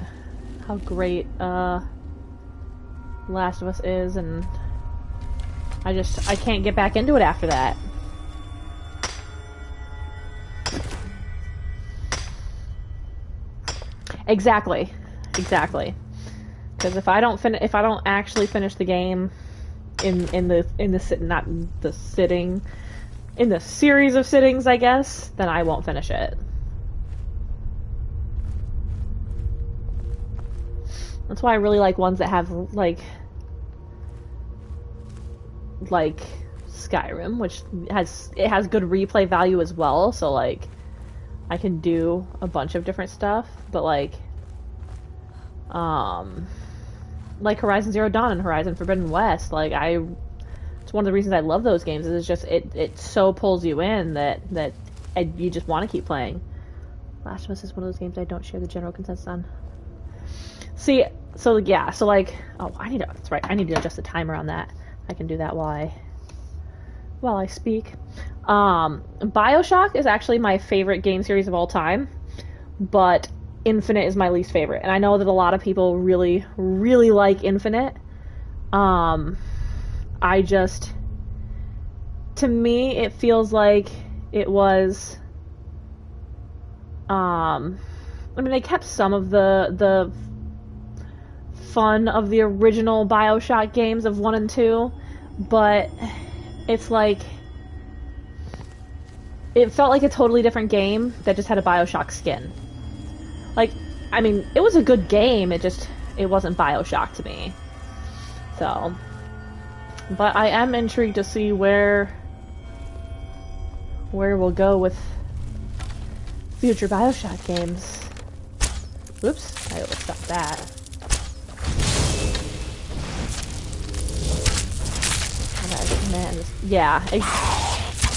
S1: Last of Us is, and I can't get back into it after that. Exactly. Exactly. Because if I don't actually finish the game in the series of sittings, I guess, then I won't finish it. That's why I really like ones that have like Skyrim, which has good replay value as well, so like I can do a bunch of different stuff, but like Horizon Zero Dawn and Horizon Forbidden West, like it's one of the reasons I love those games, is it's just it so pulls you in that you just want to keep playing. Last of Us is one of those games I don't share the general consensus on. See, so yeah, so like, oh, that's right, I need to adjust the timer on that. I can do that while I speak. BioShock is actually my favorite game series of all time, but Infinite is my least favorite. And I know that a lot of people really, really like Infinite. To me, it feels like it was, I mean, they kept some of the fun of the original BioShock games of 1 and 2, but it's like, it felt like a totally different game that just had a BioShock skin. Like, I mean, it was a good game, it wasn't BioShock to me. So, but I am intrigued to see where we'll go with future BioShock games. Whoops, I overstepped that. Man, yeah,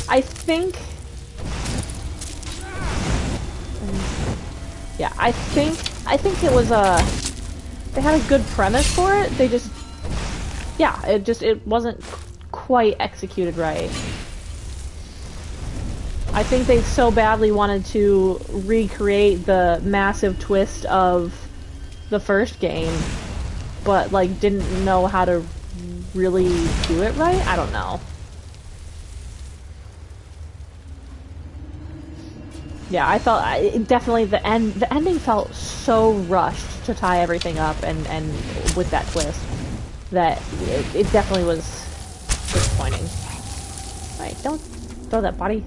S1: I think it was they had a good premise for it. They just, yeah, it wasn't quite executed right. I think they so badly wanted to recreate the massive twist of the first game, but like didn't know how to really do it right? I don't know. Yeah, I felt definitely the ending felt so rushed to tie everything up and with that twist that it definitely was disappointing. Alright, don't throw that body.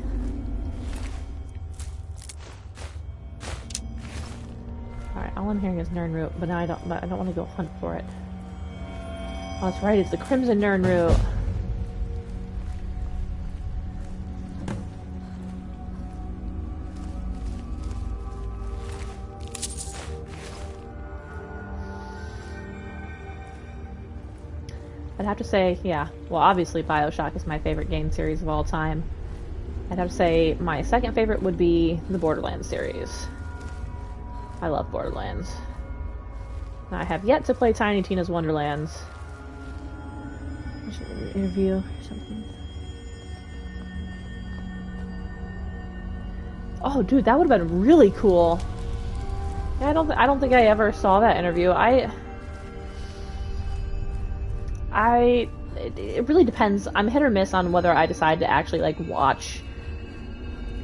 S1: Alright, all I'm hearing is Nirnroot, but now I don't want to go hunt for it. Oh, that's right, it's the Crimson Nirnroot. I'd have to say, yeah, well, obviously BioShock is my favorite game series of all time. I'd have to say my second favorite would be the Borderlands series. I love Borderlands. I have yet to play Tiny Tina's Wonderlands. I should interview or something. Oh, dude, that would have been really cool. Yeah, I don't think I ever saw that interview. It really depends. I'm hit or miss on whether I decide to actually like watch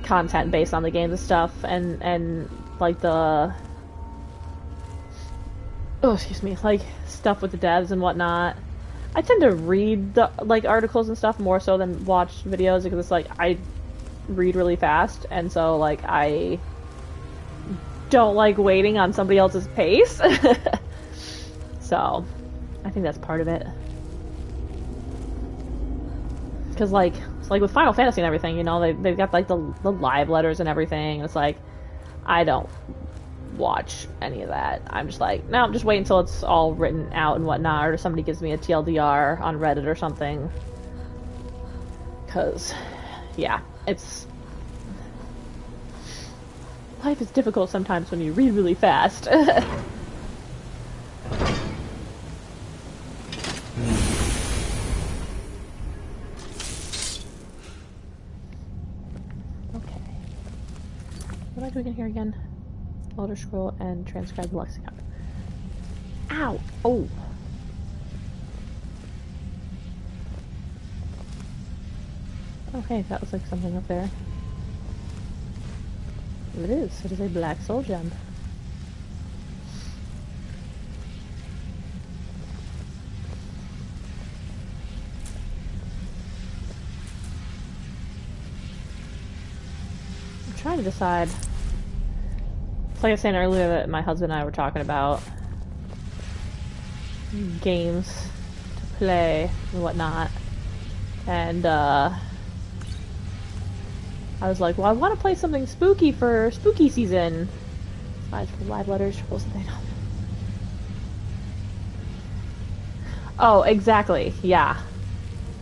S1: content based on the games and stuff, and like the like stuff with the devs and whatnot. I tend to read the like articles and stuff more so than watch videos, because it's like I read really fast, and so like I don't like waiting on somebody else's pace. So I think that's part of it. Because like with Final Fantasy and everything, you know, they've got like the live letters and everything. It's like I don't watch any of that. I'm just like, no, just wait until it's all written out and whatnot, or somebody gives me a TLDR on Reddit or something. Because, yeah, life is difficult sometimes when you read really fast. What am I doing in here again? Elder Scroll and transcribe the lexicon. Ow! Oh! Okay, that was like something up there. It is. It is a black soul gem. trying to decide. It's like I was saying earlier that my husband and I were talking about games to play and whatnot. And, I was like, well, I want to play something spooky for spooky season. Slides for live letters, triples, and they don't. Oh, exactly. Yeah.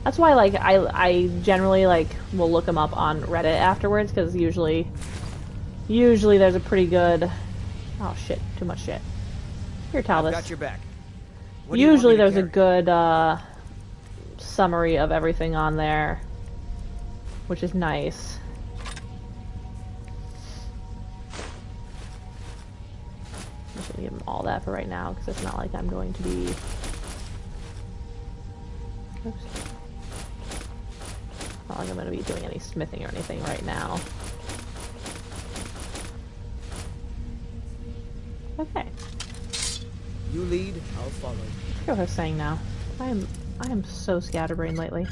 S1: That's why, like, I generally, like, will look them up on Reddit afterwards, because usually there's a pretty good... Oh, shit. Too much shit. Here, Talbot.
S6: Got your back. What do you want
S1: Usually
S6: me to
S1: there's a
S6: carry?
S1: good, summary of everything on there, which is nice. I'm just gonna give him all that for right now, because it's not like I'm going to be... Oops. Not like I'm going to be doing any smithing or anything right now. Okay.
S6: You lead, I'll follow.
S1: I forget what I was saying now. I am so scatterbrained lately.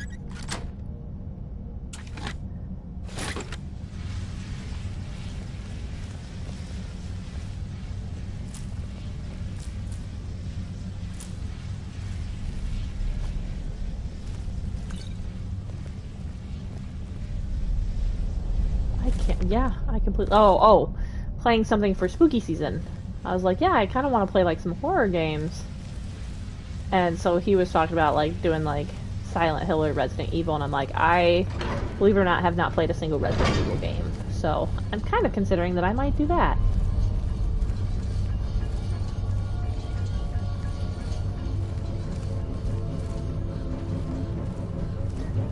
S1: Yeah, I completely... Oh, playing something for spooky season. I was like, yeah, I kind of want to play, like, some horror games. And so he was talking about, like, doing, like, Silent Hill or Resident Evil, and I'm like, I, believe it or not, have not played a single Resident Evil game. So I'm kind of considering that I might do that.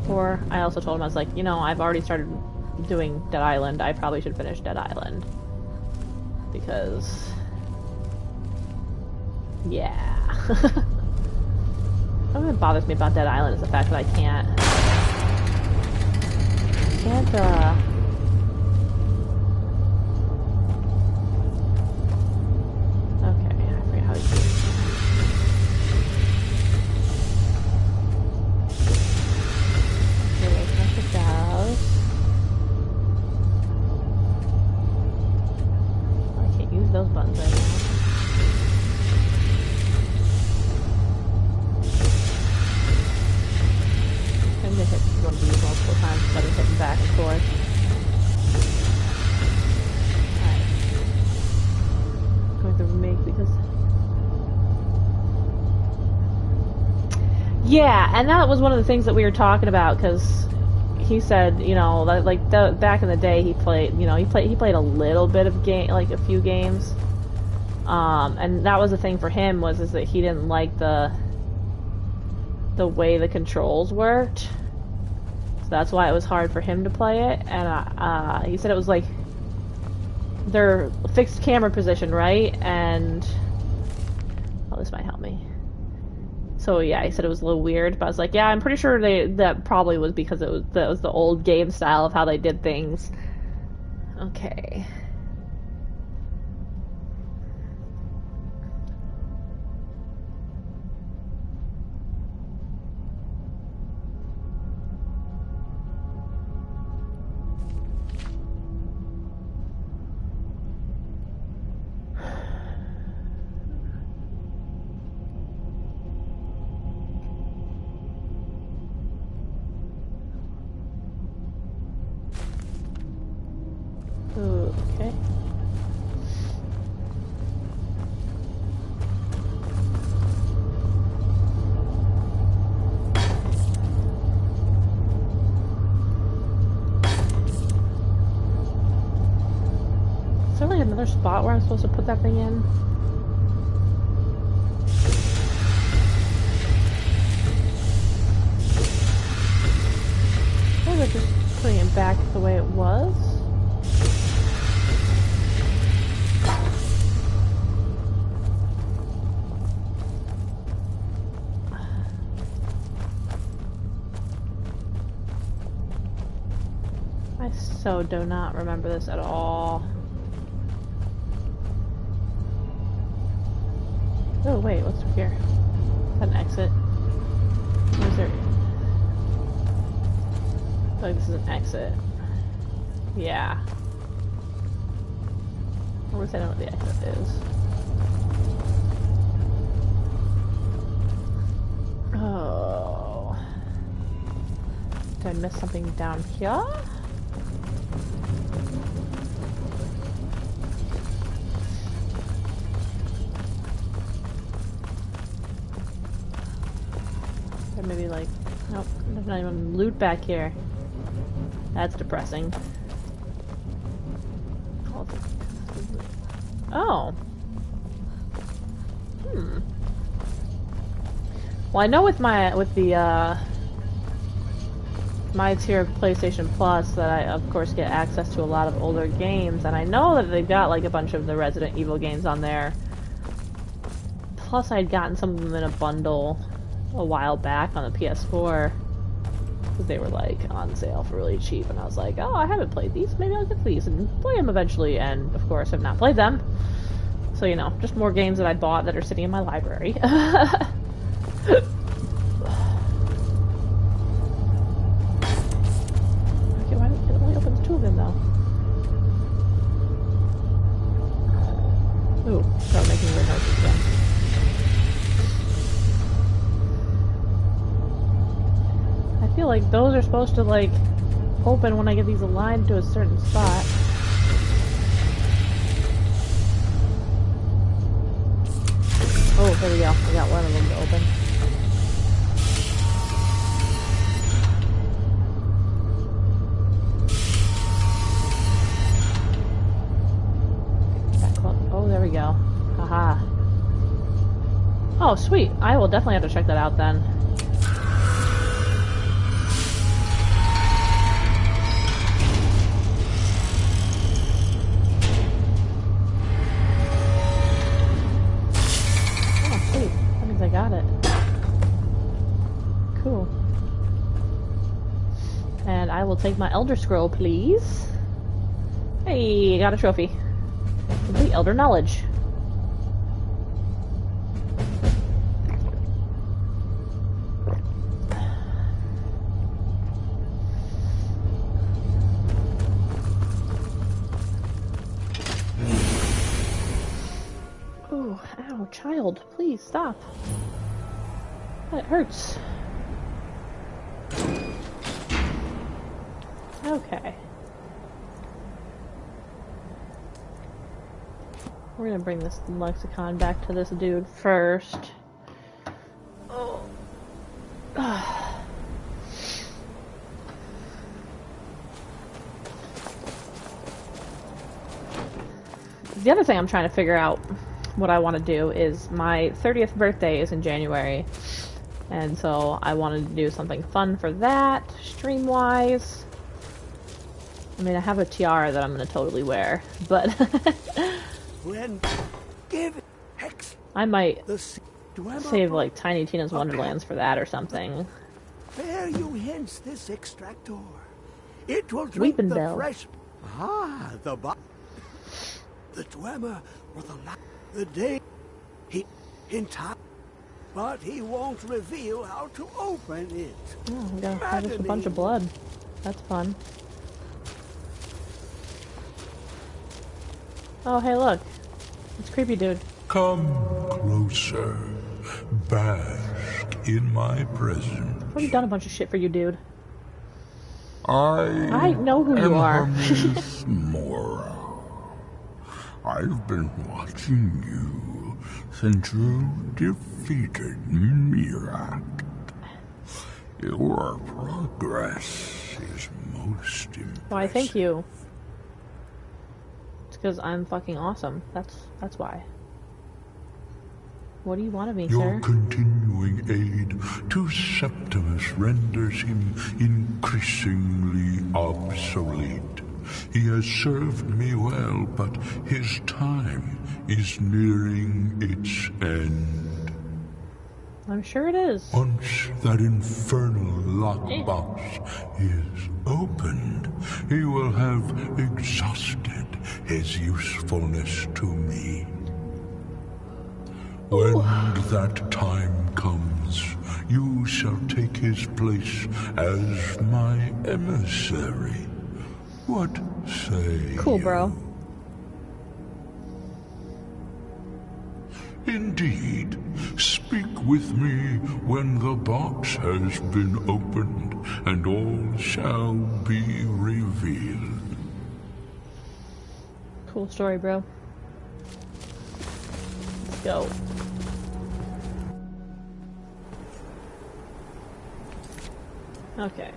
S1: Or I also told him, I was like, you know, I've already started doing Dead Island. I probably should finish Dead Island. Because... yeah. What bothers me about Dead Island is the fact that I can't, okay, I forget how to do it. Okay, open up the browse. I can't use those buttons right now. I'm gonna hit one of these multiple times instead of hitting back and forth. Alright. Going to remake because... yeah, and that was one of the things that we were talking about, because he said, you know, like back in the day he played, you know, he played a little bit of game, like a few games. And that was the thing for him, is that he didn't like the way the controls worked. So that's why it was hard for him to play it. And he said it was like their fixed camera position, right? And oh, this might help me. So yeah, he said it was a little weird, but I was like, yeah, I'm pretty sure that probably was because that was the old game style of how they did things. Okay. Okay. Is there like another spot where I'm supposed to put that thing in? Or was I just putting it back the way it was? I so do not remember this at all. Oh wait, what's through here? Is that an exit? Or is there... I feel like this is an exit. Yeah. Or was I know what the exit is? Oh. Did I miss something down here? Or maybe like, nope, there's not even loot back here. That's depressing. Oh. Well, I know with the my tier of PlayStation Plus that I, of course, get access to a lot of older games, and I know that they've got like a bunch of the Resident Evil games on there. Plus, I'd gotten some of them in a bundle a while back on the PS4 because they were like on sale for really cheap, and I was like, oh, I haven't played these, maybe I'll get these and play them eventually, and of course, I've not played them. So, you know, just more games that I bought that are sitting in my library. Okay, why it only opens 2 of them though? Ooh, start making weird noises again. I feel like those are supposed to like open when I get these aligned to a certain spot. Oh, there we go. I got one of them to open. Oh, there we go. Haha. Oh, sweet. I will definitely have to check that out then. I got it. Cool. And I will take my Elder Scroll, please. Hey, got a trophy. Complete Elder Knowledge. Ooh, ow, child, please stop. That hurts. Okay. We're gonna bring this lexicon back to this dude first. Oh. The other thing I'm trying to figure out what I want to do is my 30th birthday is in January. And so I wanted to do something fun for that, stream-wise. I mean, I have a tiara that I'm going to totally wear, but I might save like Tiny Tina's Wonderlands for that or something.
S4: Bear you hence this extractor. It will drink
S1: Weeping
S4: the
S1: Bell.
S4: fresh. The Dwemer or the day he in time. But he won't reveal how to open it.
S1: Oh, we gotta harvest a bunch of blood. That's fun. Oh, hey, look. It's creepy dude.
S5: Come closer. Bask in my presence.
S1: I've already done a bunch of shit for you, dude.
S5: I
S1: know who you are.
S5: Hermes Mora. I've been watching you since you defeated Mirak. Your progress is most impressive.
S1: Why, thank you. It's because I'm fucking awesome. That's why. What do you want of me,
S5: Your
S1: sir?
S5: continuing aid to Septimus renders him increasingly obsolete. He has served me well, but his time is nearing its end.
S1: I'm sure it is.
S5: Once that infernal lockbox is opened, he will have exhausted his usefulness to me. When that time comes, you shall take his place as my emissary. What say
S1: Cool,
S5: you?
S1: bro.
S5: Indeed. Speak with me when the box has been opened, and all shall be revealed.
S1: Cool story, bro. Let's go. Okay.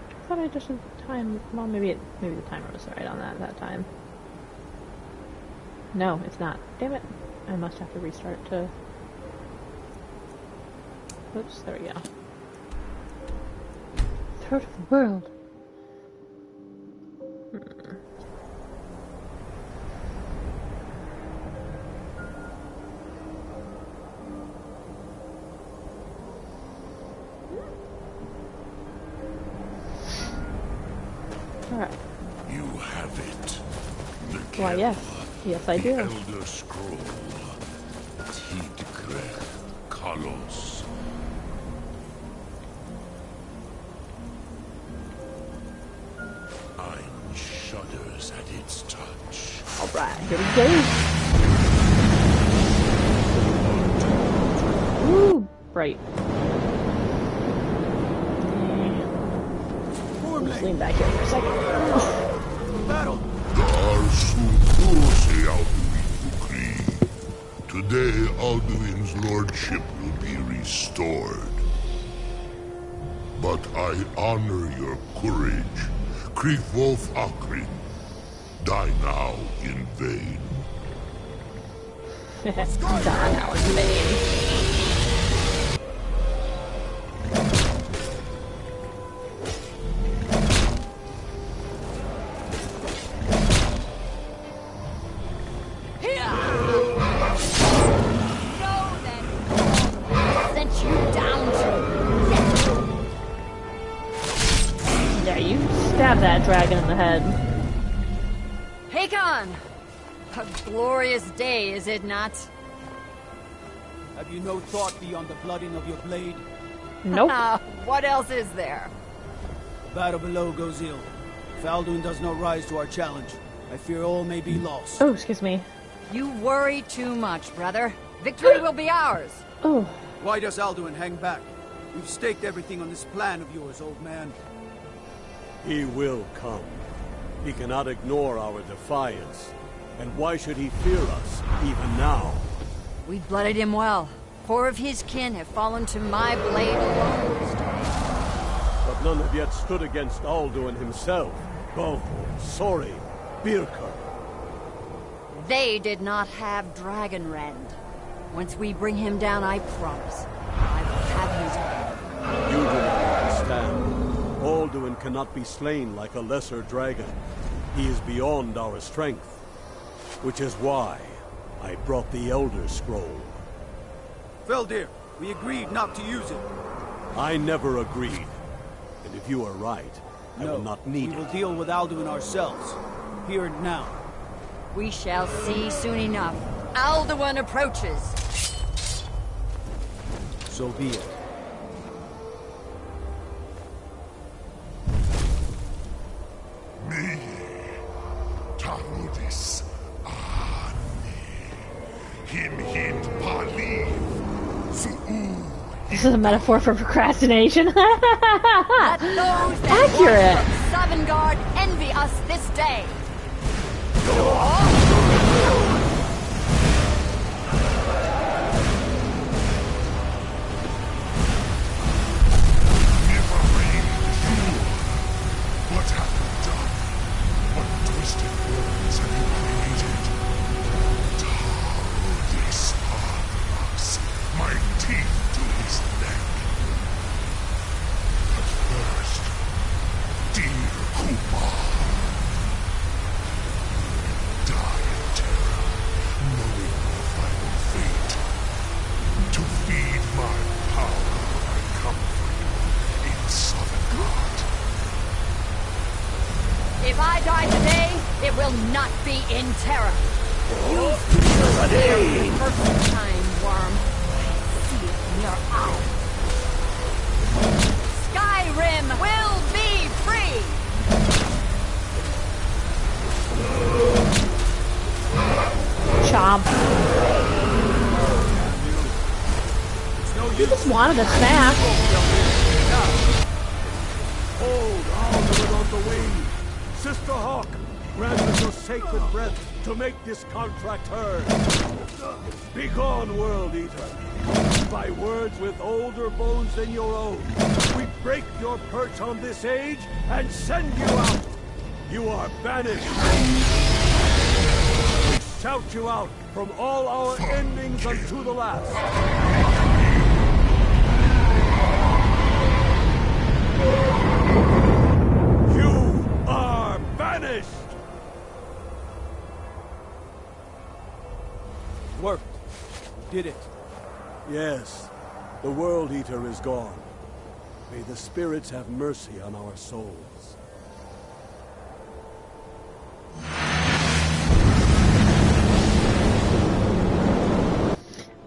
S1: I thought I just had time. Well, maybe the timer was right on that time. No, it's not. Damn it! I must have to restart to. Oops, there we go. Throat of the world. Alright.
S5: You have it. The
S1: Why, yes. Yes, I do.
S5: Elder Scroll. Tidgreth Kalos. Ein shudders at its touch.
S1: Alright, here we go. Woo! Right. Just lean back here for a second.
S4: Battle!
S5: Today, Alduin's lordship will be restored. But I honor your courage. Kriegwolf Akrin. Die now in vain.
S1: Die now in vain. Dragon in the head.
S7: Hakon! A glorious day, is it not?
S6: Have you no thought beyond the blooding of your blade?
S1: Nope.
S7: What else is there?
S6: The battle below goes ill. If Alduin does not rise to our challenge, I fear all may be lost.
S1: Oh, excuse me.
S7: You worry too much, brother. Victory will be ours.
S1: Oh.
S6: Why does Alduin hang back? We've staked everything on this plan of yours, old man.
S4: He will come. He cannot ignore our defiance. And why should he fear us, even now?
S7: We blooded him well. 4 of his kin have fallen to my blade alone this day.
S4: But none have yet stood against Alduin himself. Both Sori, Birka.
S7: They did not have Dragonrend. Once we bring him down, I promise, I will have his head.
S4: You do not understand. Alduin cannot be slain like a lesser dragon. He is beyond our strength. Which is why I brought the Elder Scroll.
S6: Feldir, we agreed not to use it.
S4: I never agreed. And if you are right, I will not need
S6: we will
S4: it.
S6: deal with Alduin ourselves. Here and now.
S7: We shall see soon enough. Alduin approaches.
S6: So be it.
S5: Me, Tarudis, Him Paliv,
S1: This is a metaphor for procrastination.
S7: Let those that
S1: Accurate.
S7: walk from Sovngarde envy us this day.
S5: What have you done? What twisted words have you created? Tarudis Arthras, my teeth to his neck. But first, dear Kumar, die in terror, knowing your final fate. To feed my power, I come for you in Sovngarde.
S7: If I die today, it will not be in terror. You'll see the first time, worm. I see it in your eyes. Skyrim will be free!
S1: wanted a snack.
S4: Hold Alderman on the wing. Sister Hawk, grant us your sacred breath to make this contract heard. Begone, World Eater. By words with older bones than your own, we break your perch on this age and send you out. You are banished. We shout you out from all our endings unto the last. You are banished!
S8: Worked. You did it.
S4: Yes, the World Eater is gone. May the spirits have mercy on our souls.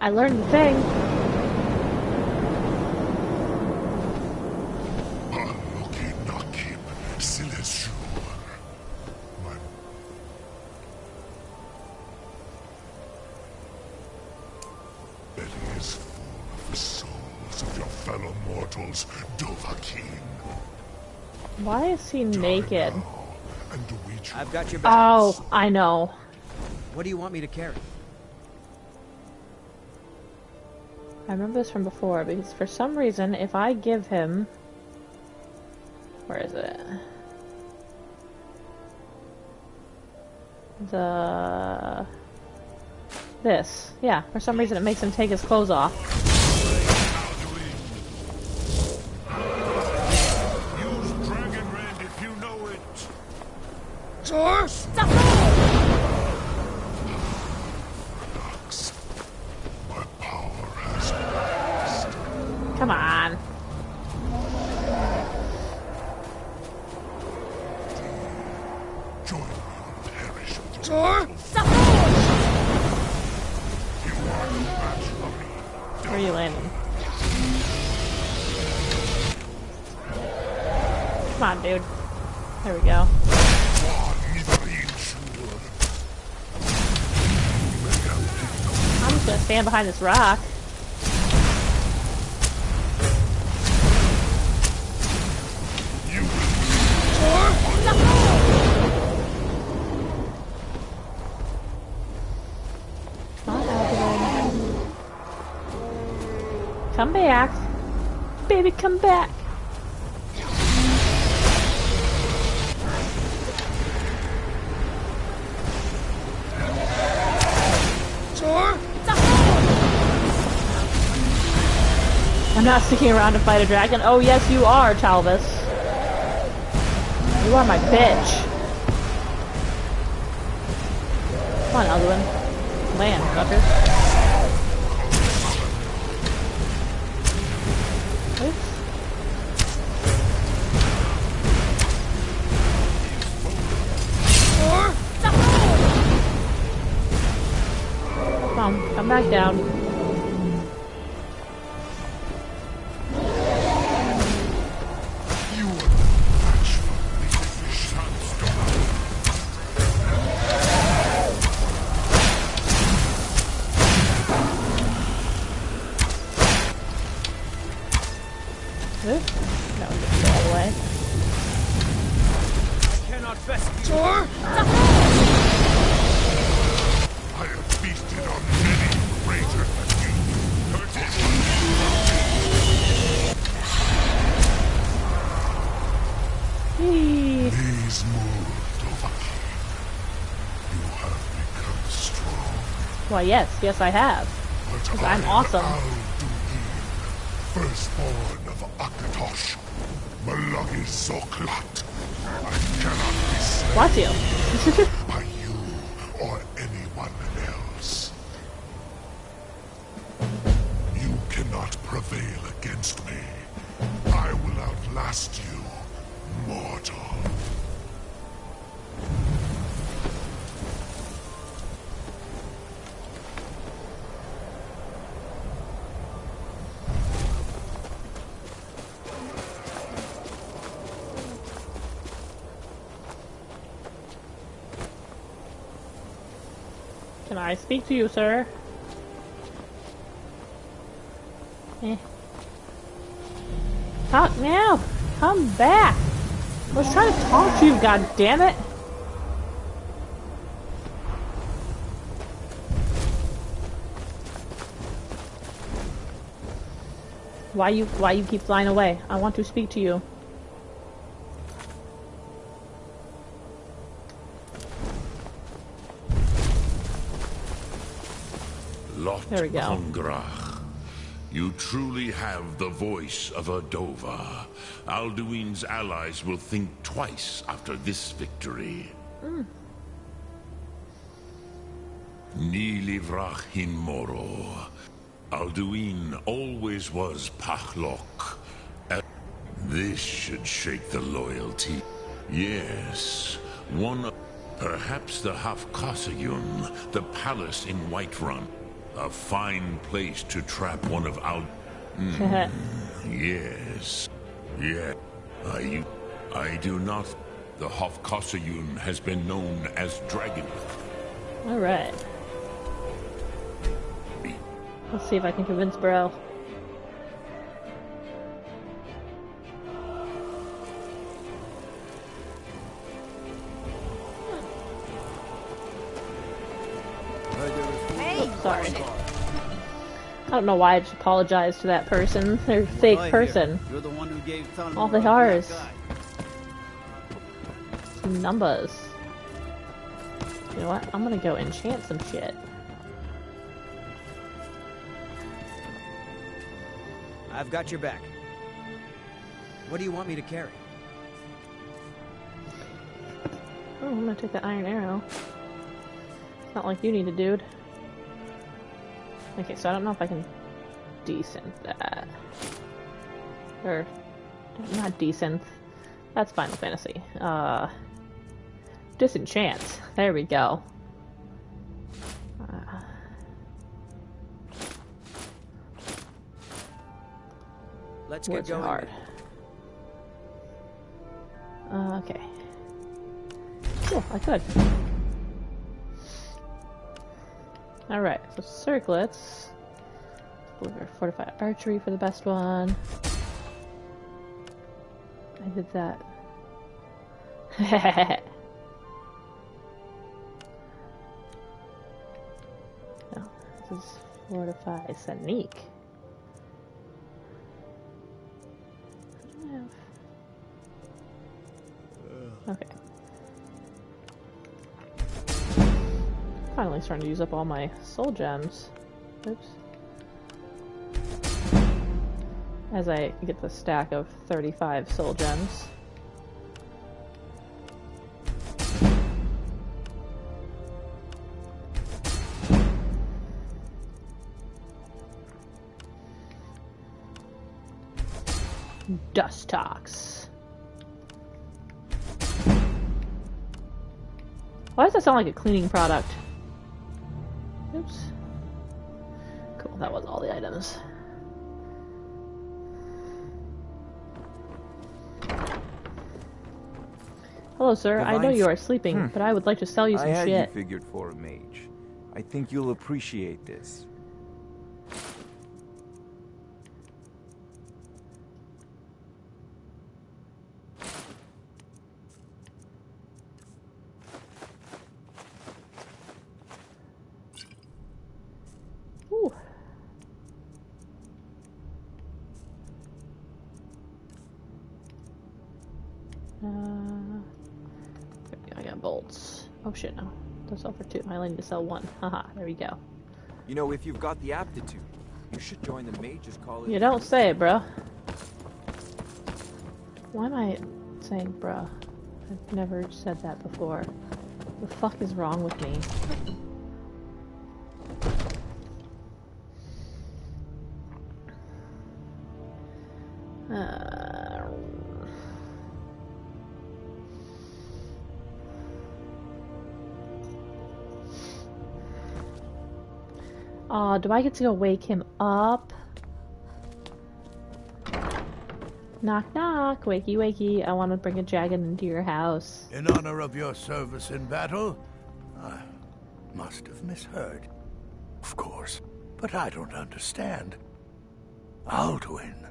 S1: I learned the thing. Why is he naked?
S6: I've got your back.
S1: Oh, I know.
S6: What do you want me to carry?
S1: I remember this from before, because for some reason, if I give him... Where is it? This. Yeah, for some reason it makes him take his clothes off. Come on. Where are you landing? Come on, dude. There we go. I'm just gonna stand behind this rock. Come back. Baby, come back. I'm not sticking around to fight a dragon. Oh, yes, you are, Talvis. You are my bitch. Come on, Alduin. Land, fucker. Come back down. That was just all the way.
S6: I cannot best
S5: Sure. I have feasted on many greater than you. Please move, Dovaki. You have become strong.
S1: Why, yes, I have. Because I'm awesome.
S5: Firstborn of Akatosh, Malagi Zoklat. I cannot be slain.
S1: Watch you.
S5: By you or anyone else. You cannot prevail against me. I will outlast you, mortal.
S1: Can I speak to you, sir? Eh. Talk now! Come back! I was trying to talk to you, god damn it! Why you keep flying away? I want to speak to you. There we go.
S5: Hungrach. You truly have the voice of a Dova. Alduin's allies will think twice after this victory. Ni livrach hin moro. Alduin always was Pachlok. This should shake the loyalty. Yes, perhaps the Hafkasayun, the palace in Whiterun. A fine place to trap one of Yes. Yeah. I do not. The Hafkasayun has been known as Dragon.
S1: Alright. Let's see if I can convince Bro.
S2: Hey!
S1: Oh, sorry. I don't know why I just apologized to that person. They're a fake person.
S8: You're the one who gave Thunmore
S1: All they are
S8: that
S1: is
S8: guy.
S1: some numbers. You know what? I'm gonna go enchant some shit.
S6: I've got your back. What do you want me to carry?
S1: Oh, I'm gonna take the iron arrow. It's not like you need a dude. Okay, so I don't know if I can desynth that. Or, not desynth. That's Final Fantasy. Disenchant. There we go.
S6: Let's get
S1: Words are
S6: going.
S1: hard. Okay. Cool, I could. Alright, so circlets. Fortified archery for the best one. I did that. No, this is fortify sneak. Okay. Finally starting to use up all my soul gems. Oops. As I get the stack of 35 soul gems. Dust Tox. Why does that sound like a cleaning product? Oops. Cool, that was all the items. Hello, sir. I know you are sleeping, but I would like to sell you some
S9: I had
S1: shit.
S9: you figured for a mage. I think you'll appreciate this.
S1: Ooh. I got bolts. Oh shit, no. Those sell for 2. I only need to sell 1. Haha, there we go.
S9: You know, if you've got the aptitude, you should join the mages college.
S1: You don't say it, bro. Why am I saying bruh? I've never said that before. The fuck is wrong with me? Do I get to go wake him up? Knock knock, wakey wakey, I want to bring a dragon into your house.
S4: In honor of your service in battle, I must have misheard. Of course, but I don't understand. Alduin,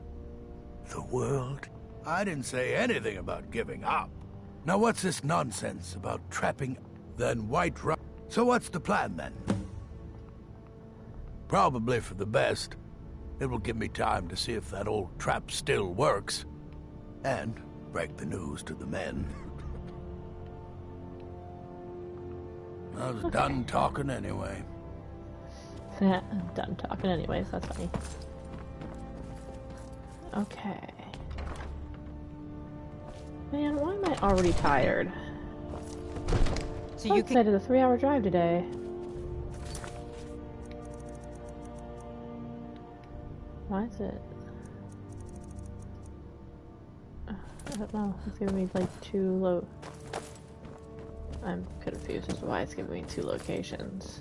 S4: The world? I didn't say anything about giving up. Now what's this nonsense about trapping? Then White Ru- So what's the plan then? Probably for the best. It will give me time to see if that old trap still works. And break the news to the men. I was done talking anyway.
S1: I'm done talking anyways, that's funny. Okay. Man, why am I already tired?
S7: So
S1: I'm
S7: you
S1: excited a 3-hour drive today. Why is it? I don't know. It's giving me like 2 low. I'm confused as to why it's giving me 2 locations.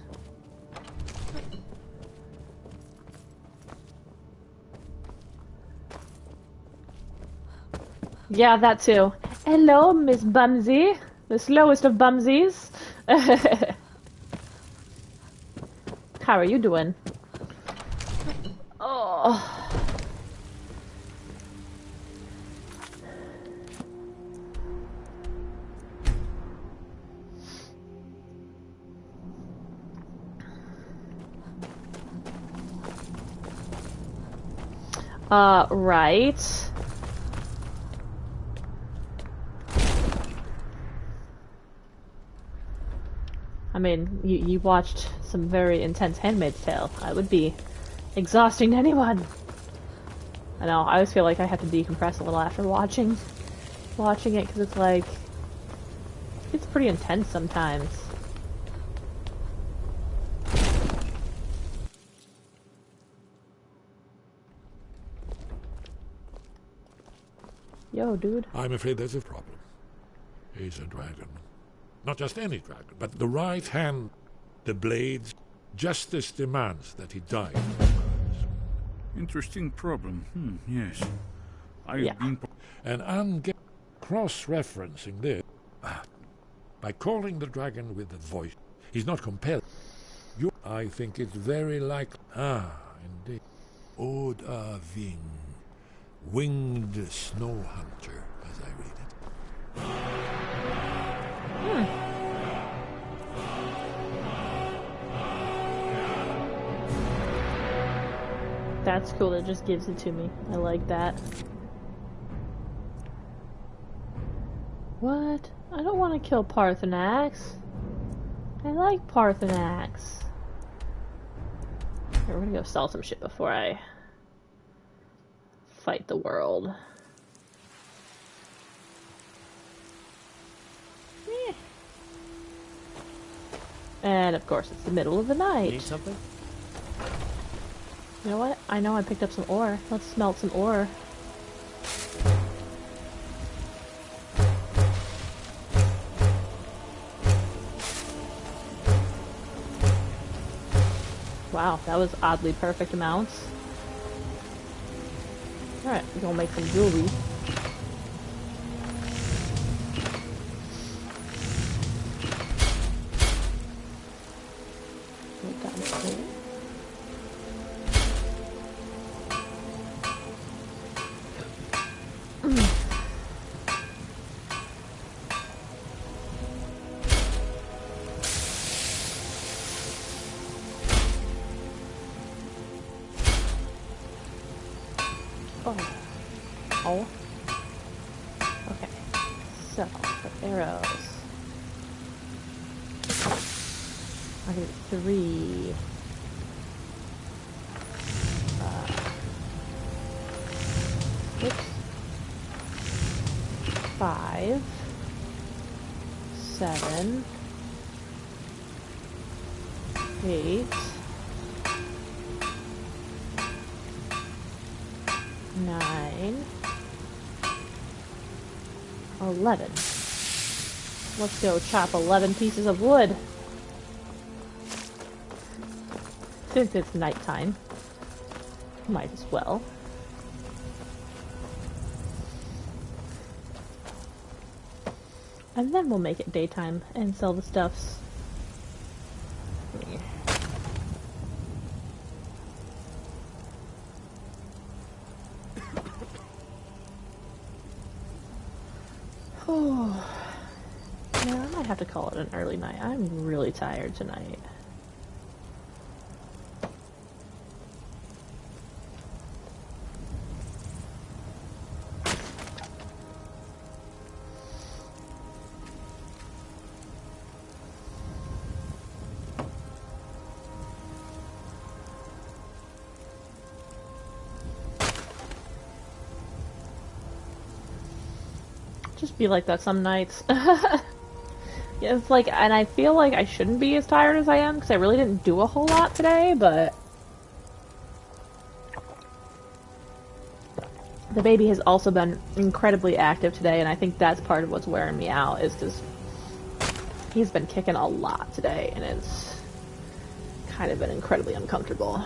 S1: Yeah, that too. Hello, Miss Bumsy. The slowest of bumsies. How are you doing? Oh. Right. I mean, you watched some very intense Handmaid's Tale. I would be exhausting to anyone. I know, I always feel like I have to decompress a little after watching it, because it's like, it's pretty intense sometimes. Yo, dude.
S5: I'm afraid there's a problem. He's a dragon. Not just any dragon, but the right hand, the blades. Justice demands that he die.
S10: Interesting problem. Yes. I've been...
S5: And I'm cross-referencing this by calling the dragon with the voice. He's not compelled. I think it's very likely. Indeed. Ode Ving, winged snow hunter, as I read it.
S1: That's cool, it just gives it to me. I like that. What? I don't want to kill Parthenax. I like Parthenax. Here, we're gonna go sell some shit before I fight the world. And of course, it's the middle of the night.
S8: Need something?
S1: You know what? I know I picked up some ore. Let's smelt some ore. Wow, that was oddly perfect amounts. Alright, we're gonna make some jewelry. Oh. Okay. So, for arrows. I get 3. 6. 5. 7. 8. 9. 11. Let's go chop 11 pieces of wood. Since it's nighttime, might as well. And then we'll make it daytime and sell the stuffs. Oh. Yeah, I might have to call it an early night. I'm really tired tonight. Just be like that some nights. Yeah, it's like, and I feel like I shouldn't be as tired as I am because I really didn't do a whole lot today, but the baby has also been incredibly active today, and I think that's part of what's wearing me out, is because he's been kicking a lot today, and it's kind of been incredibly uncomfortable.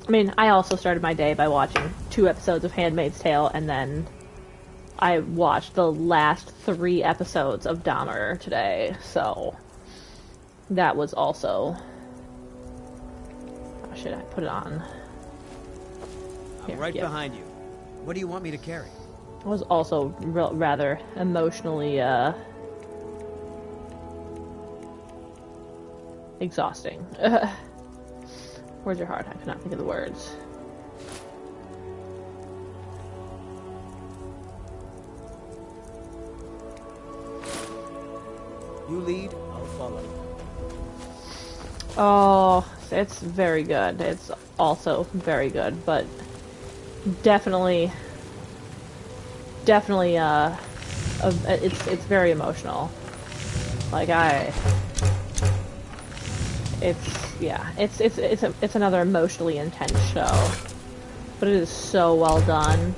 S1: I mean, I also started my day by watching 2 episodes of Handmaid's Tale, and then I watched the last 3 episodes of Dahmer today, so that was also... Oh shit, I put it on. Here,
S6: I'm right behind you. What do you want me to carry?
S1: It was also rather emotionally, exhausting. Where's your heart? I cannot think of the words.
S6: You lead, I'll follow.
S1: Oh, it's very good. It's also very good, but definitely, it's very emotional. Like it's another emotionally intense show, but it is so well done.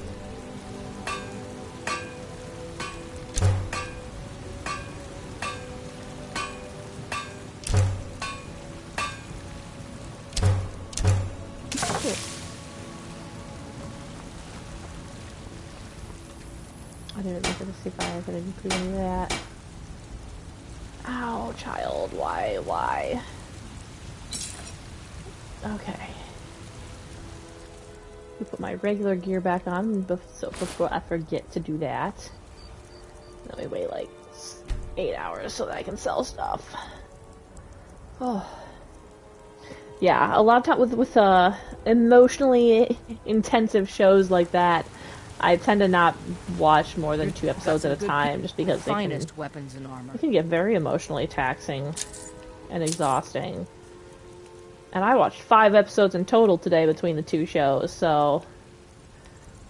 S1: I didn't look at the see if I could include any of that. Ow, child, why? Okay. We put my regular gear back on before I forget to do that. Then we wait like 8 hours so that I can sell stuff. Oh. Yeah, a lot of time with emotionally intensive shows like that, I tend to not watch more than 2 episodes at a time, just because they
S7: weapons and armor.
S1: can get very emotionally taxing and exhausting. And I watched 5 episodes in total today between the 2 shows, so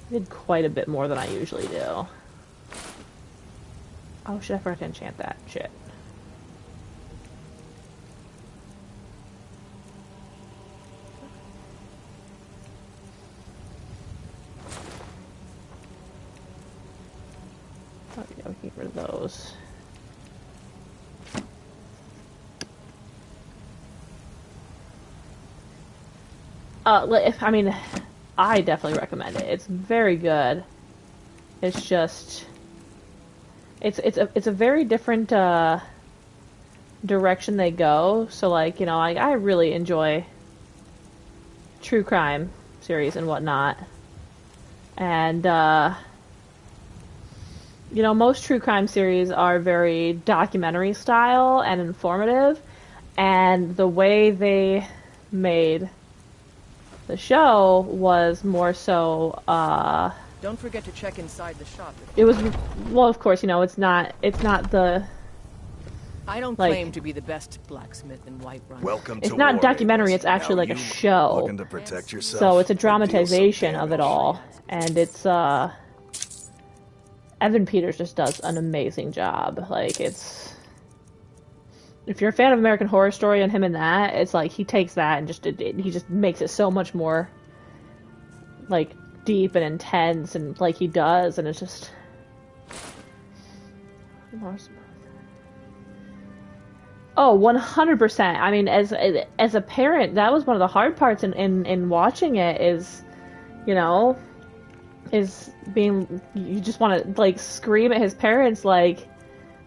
S1: I did quite a bit more than I usually do. Oh shit, I forgot to enchant that. Shit. Oh yeah, we can get rid of those. I mean, I definitely recommend it. It's very good. It's just, it's a very different direction they go. So like, you know, I really enjoy true crime series and whatnot, and you know, most true crime series are very documentary style and informative, and the way they made the show was more so,
S11: Don't forget to check inside the shop.
S1: It was, well, of course, you know, it's not the...
S11: I don't claim to be the best blacksmith in Whiterun.
S12: Welcome
S1: It's
S12: to
S1: not
S12: War
S1: documentary,
S12: Games.
S1: it's actually
S12: Now
S1: like a
S12: you
S1: show.
S12: Looking to protect yourself,
S1: So it's a
S12: or deal some
S1: dramatization of it
S12: damage.
S1: all, and it's, Evan Peters just does an amazing job. Like, it's... If you're a fan of American Horror Story and him in that, it's like he takes that and he just makes it so much more, like, deep and intense, and like he does, and it's just... Oh, 100%. I mean, as a parent, that was one of the hard parts in watching it, is, you know, is being, you just want to, like, scream at his parents, like,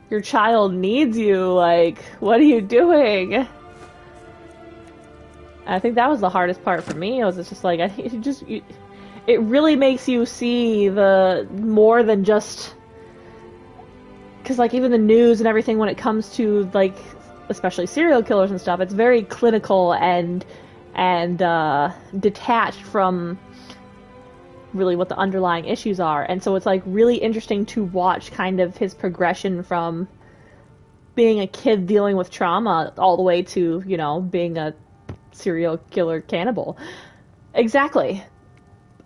S1: your child needs you, like, what are you doing? I think that was the hardest part for me. It's just like it really makes you see the more than just, because like even the news and everything when it comes to like especially serial killers and stuff, it's very clinical and detached from really what the underlying issues are. And so it's like really interesting to watch kind of his progression from being a kid dealing with trauma all the way to, you know, being a serial killer cannibal. Exactly.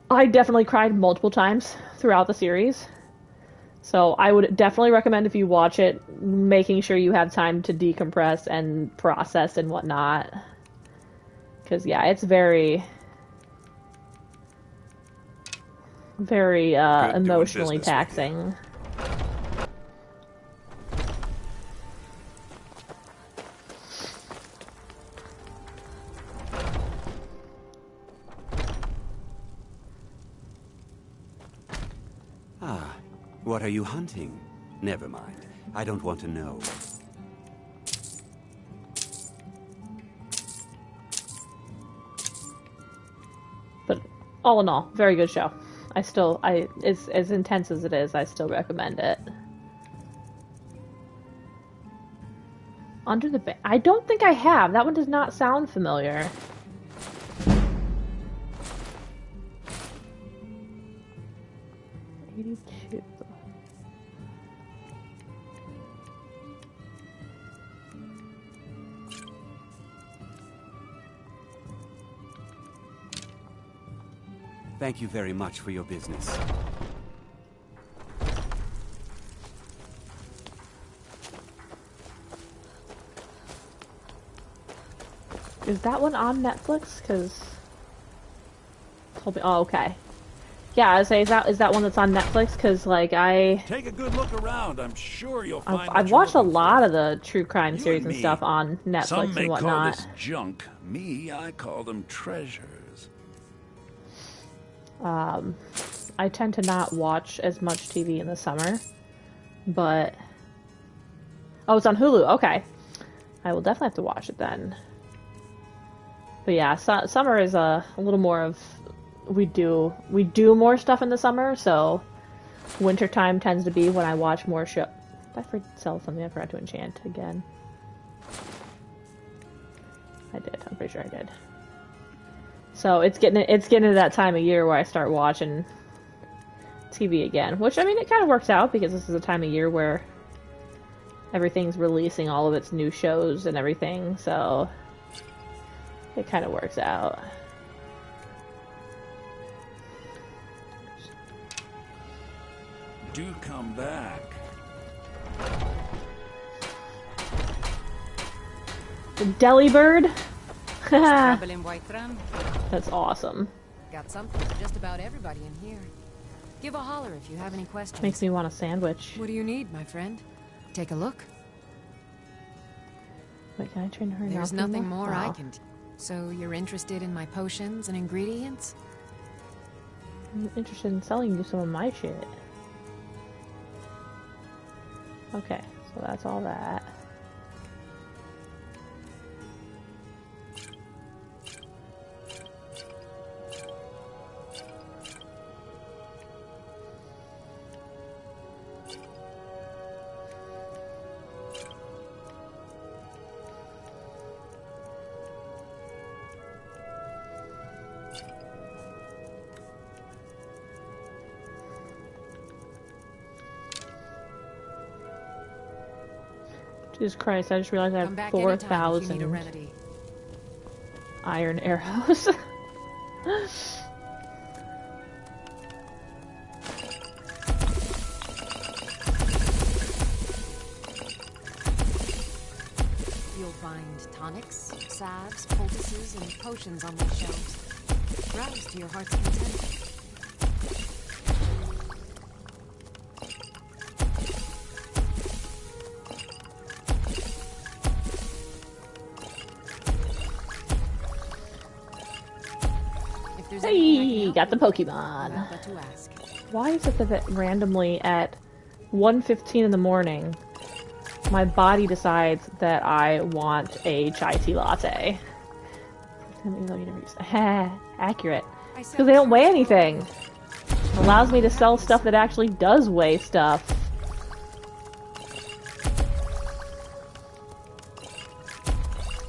S1: I definitely cried multiple times throughout the series. So I would definitely recommend, if you watch it, making sure you have time to decompress and process and whatnot. Because, yeah, it's very, very emotionally taxing.
S12: What are you hunting? Never mind. I don't want to know.
S1: But all in all, very good show. It's as intense as it is, I still recommend it. Under the Bank. I don't think I have. That one does not sound familiar.
S12: Thank you very much for your business.
S1: Is that one on Netflix? Because oh, okay. Yeah, I was saying, is that one that's on Netflix? Because like
S10: take a good look around. I'm sure you'll find.
S1: I've watched a lot of the true crime series and stuff on Netflix
S10: Some may
S1: and whatnot.
S10: call this junk. Me, I call them treasures.
S1: I tend to not watch as much TV in the summer, but oh, it's on Hulu. Okay, I will definitely have to watch it then. But yeah, summer is a little more of we do more stuff in the summer, so wintertime tends to be when I watch more show. Did I sell something? I forgot to enchant again. I did. I'm pretty sure I did. So it's getting to that time of year where I start watching TV again, which I mean it kind of works out because this is a time of year where everything's releasing all of its new shows and everything, so it kind of works out.
S10: Do come back.
S1: The Deli Bird.
S11: Trouble in White Ram.
S1: That's awesome.
S11: Got something for just about everybody in here. Give a holler if you have any questions.
S1: Makes me want a sandwich.
S11: What do you need, my friend? Take a look.
S1: Wait, can I train her?
S11: There's nothing more I
S1: Oh.
S11: can do. So you're interested in my potions and ingredients?
S1: I'm interested in selling you some of my shit. Okay, so that's all that. Jesus Christ, I just realized I have 4,000 iron arrows.
S11: You'll find tonics, salves, poultices, and potions on these shelves. Browse to your heart's content.
S1: Hey, got the Pokemon. Why is it that randomly at 1:15 in the morning, my body decides that I want a chai tea latte? Accurate. Because they don't weigh anything. It allows me to sell stuff that actually does weigh stuff.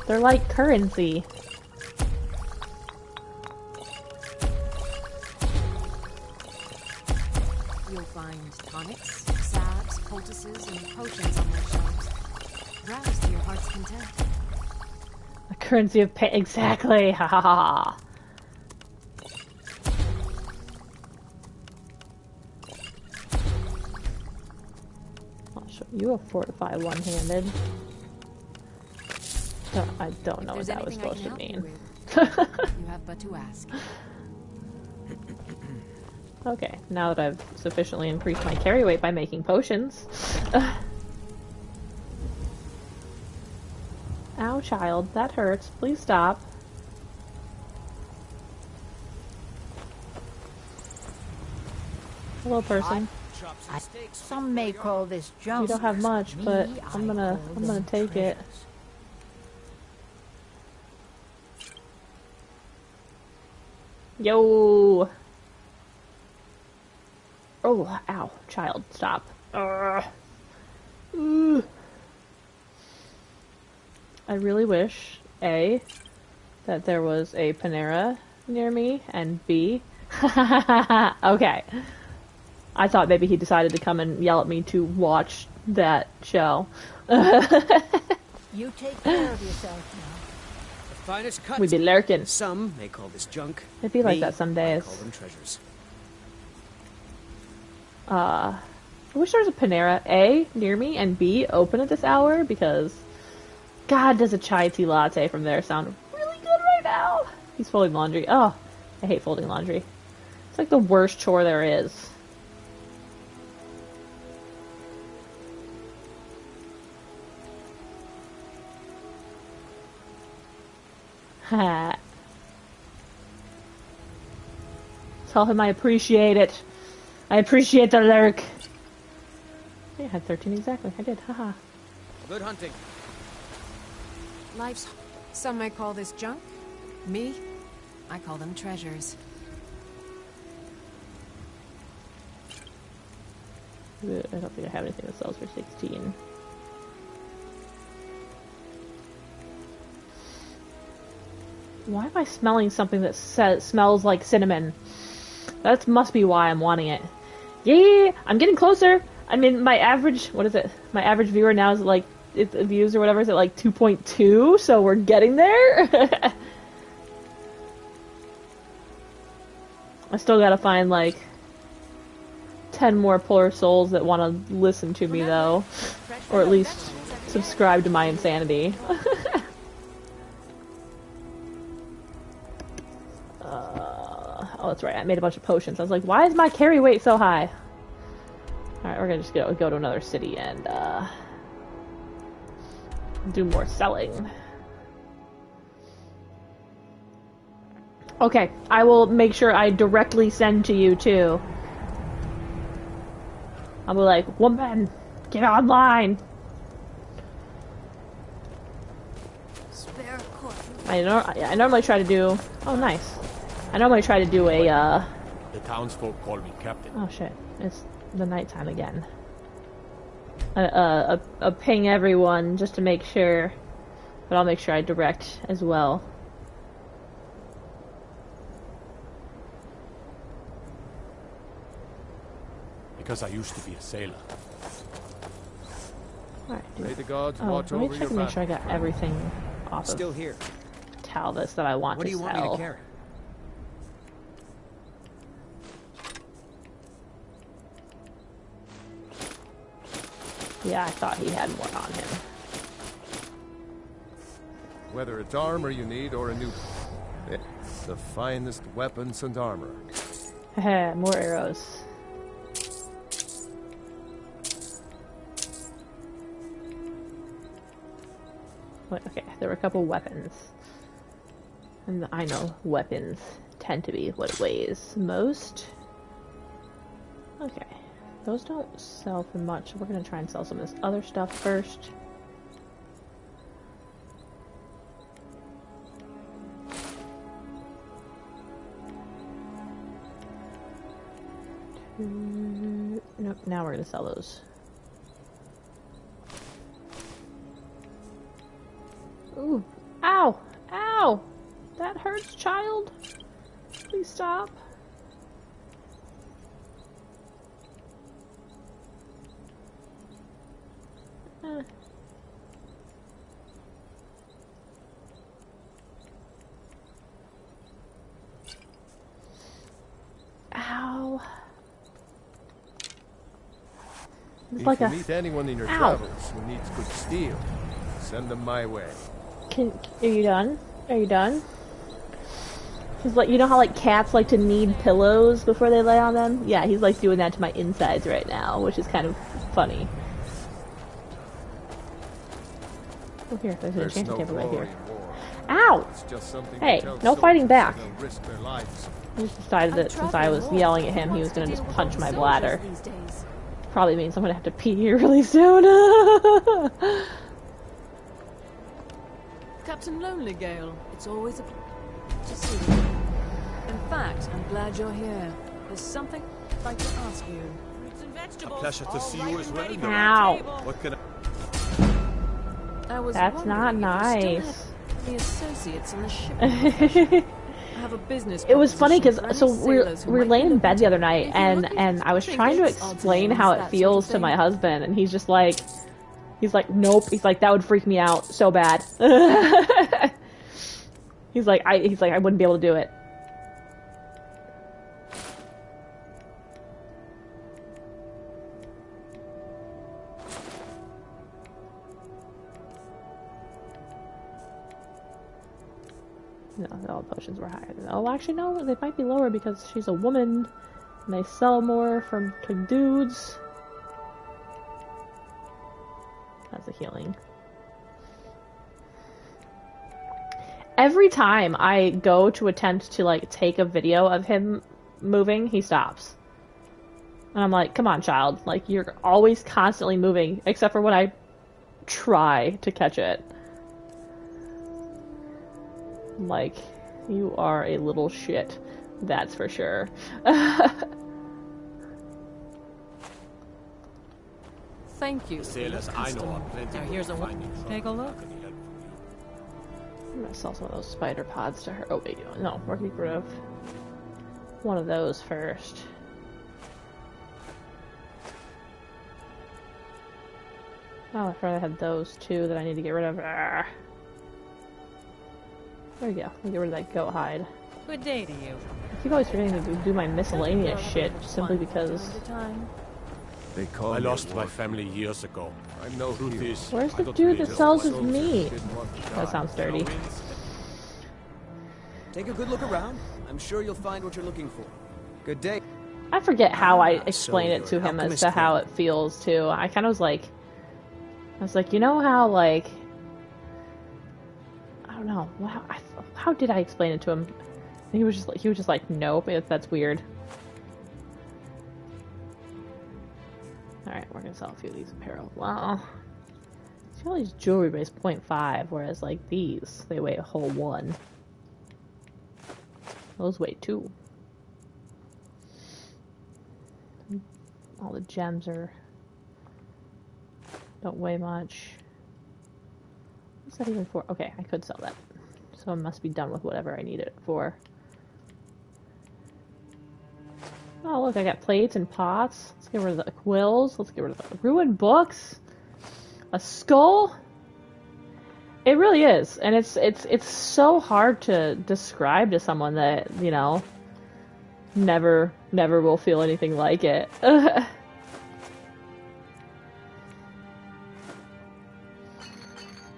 S1: They're like currency.
S11: You'll find tonics, salves, poultices, and potions on my shelves. Browse to your heart's content.
S1: A currency of pain. Exactly. Ha ha ha. I'll show you a fortify one-handed. I don't know what that was supposed to mean.
S11: You have but to ask.
S1: Okay, now that I've sufficiently increased my carry weight by making potions. Ow, child, that hurts. Please stop. Hello, person.
S13: Some may call this junk.
S1: You don't have much, but I'm gonna take it. Yo! Oh, ow. Child, stop. I really wish, A, that there was a Panera near me, and B... okay. I thought maybe he decided to come and yell at me to watch that show.
S13: You take care of yourself now.
S6: Finest cut.
S1: We'd be lurking.
S6: Some may call this junk.
S1: It'd be like that some days.
S6: I call them treasures.
S1: I wish there was a Panera, A, near me, and B, open at this hour, because God, does a chai tea latte from there sound really good right now. He's folding laundry. Oh, I hate folding laundry. It's like the worst chore there is. Ha. Tell him I appreciate it. I appreciate the lurk. I had 13 exactly. I did. Haha.
S6: Good hunting.
S11: Life's... Some might call this junk. Me? I call them treasures.
S1: I don't think I have anything that sells for 16. Why am I smelling something that smells like cinnamon? That must be why I'm wanting it. Yeah, I'm getting closer. I mean, my average, what is it? My average viewer now is like, views or whatever is at like 2.2, so we're getting there. I still gotta find like 10 more poor souls that want to listen to me though. Or at least subscribe to my insanity. Oh, that's right. I made a bunch of potions. I was like, why is my carry weight so high? Alright, we're gonna just go to another city and, do more selling. Okay, I will make sure I directly send to you, too. I'll be like, woman, get online!
S13: Spare court.
S1: I normally try to do... Oh, nice. I normally try to do a,
S4: The townsfolk call me captain.
S1: Oh shit, it's the nighttime again. A ping everyone just to make sure, but I'll make sure I direct as well.
S4: Because I used to be a sailor.
S1: Alright,
S4: May the gods
S1: oh,
S4: watch
S1: let me
S4: over
S1: check
S4: your
S1: and make sure I
S4: back.
S1: got everything off
S6: Still
S1: of
S6: here.
S1: Talvis that I want
S6: What
S1: to
S6: do you
S1: sell.
S6: want me to carry?
S1: Yeah, I thought he had more on him.
S14: Whether it's armor you need or a new... It's the finest weapons and armor.
S1: Heh, more arrows. Wait, okay, there were a couple weapons. And I know weapons tend to be what it weighs most. Okay. Those don't sell for much. We're gonna try and sell some of this other stuff first. Nope, now we're gonna sell those. Ooh. Ow! Ow! That hurts, child. Please stop. Ow. It's
S14: If
S1: like
S14: you meet anyone in your
S1: Ow.
S14: travels who needs good steel, send them my way.
S1: Are you done? Are you done? He's like, you know how like cats like to knead pillows before they lay on them? Yeah, he's like doing that to my insides right now, which is kind of funny. Oh, here, there's an enchanted table right here. Ow! Hey, no fighting back. I just decided that since I was yelling at him, he was gonna just punch my bladder. Probably means I'm gonna have to pee here really soon.
S11: Captain Lonelygale, it's always a to see you. In fact, I'm glad you're here. There's something I'd like to ask you. Fruits and vegetables.
S4: A pleasure to see you as well.
S1: Ow.
S4: What can
S11: I was
S1: That's not
S11: wondering if you
S1: nice.
S11: still had any associates in the shipping profession. I have a business
S1: It was funny because
S11: proposition for any sailors who
S1: we were
S11: might
S1: laying
S11: be
S1: in bed
S11: looking
S1: the other
S11: to-
S1: night,
S11: if you're
S1: and
S11: looking
S1: I was
S11: for
S1: trying to
S11: trinkets, odds and
S1: explain
S11: ends,
S1: how
S11: that
S1: it
S11: sort
S1: feels
S11: of
S1: to my
S11: thing.
S1: husband, and he's just like, nope. He's like, that would freak me out so bad. he's like, I wouldn't be able to do it. No, all the potions were higher. Oh, actually, no, they might be lower because she's a woman, and they sell more from to dudes. That's a healing. Every time I go to attempt to, like, take a video of him moving, he stops. And I'm like, come on, child. Like, you're always constantly moving, except for when I try to catch it. Like, you are a little shit. That's for sure.
S11: Thank you.
S4: sailors I know are plenty.
S11: Now here's a one. Take a look.
S1: I'm gonna sell some of those spider pods to her. Oh wait, no, we're gonna get rid of one of those first. Oh, I forgot I had those two that I need to get rid of. Arrgh. There we go. Let me get rid of that goat hide.
S11: Good day to you.
S1: I keep always forgetting to do my miscellaneous shit simply because.
S14: They call
S4: I
S14: me
S4: lost
S14: a
S4: my
S14: warrior.
S4: family years ago.
S14: I'm no
S4: Truth
S14: hero.
S4: is,
S1: Where's
S4: I
S1: the
S4: got
S1: dude that
S4: raided
S1: sells
S4: by
S1: his
S4: soldiers.
S1: meat?
S14: Didn't want to
S1: That
S14: die.
S1: sounds dirty.
S9: Take a good look around. I'm sure you'll find what you're looking for. Good day.
S1: I forget how I
S9: Ah,
S1: explain
S9: so
S1: it to
S9: you're
S1: him as
S9: alchemist
S1: to how
S9: then.
S1: it feels too. I kind of was like, you know how like, I don't know, how did I explain it to him? And he was just like, nope, that's weird. All right, we're gonna sell a few of these apparel. Wow, see all these jewelry weighs 0.5, whereas like these they weigh a whole 1. Those weigh 2. All the gems don't weigh much. What's that even for? Okay, I could sell that. So I must be done with whatever I need it for. Oh, look, I got plates and pots. Let's get rid of the quills. Let's get rid of the ruined books. A skull? It really is. And it's so hard to describe to someone that, you know, never will feel anything like it.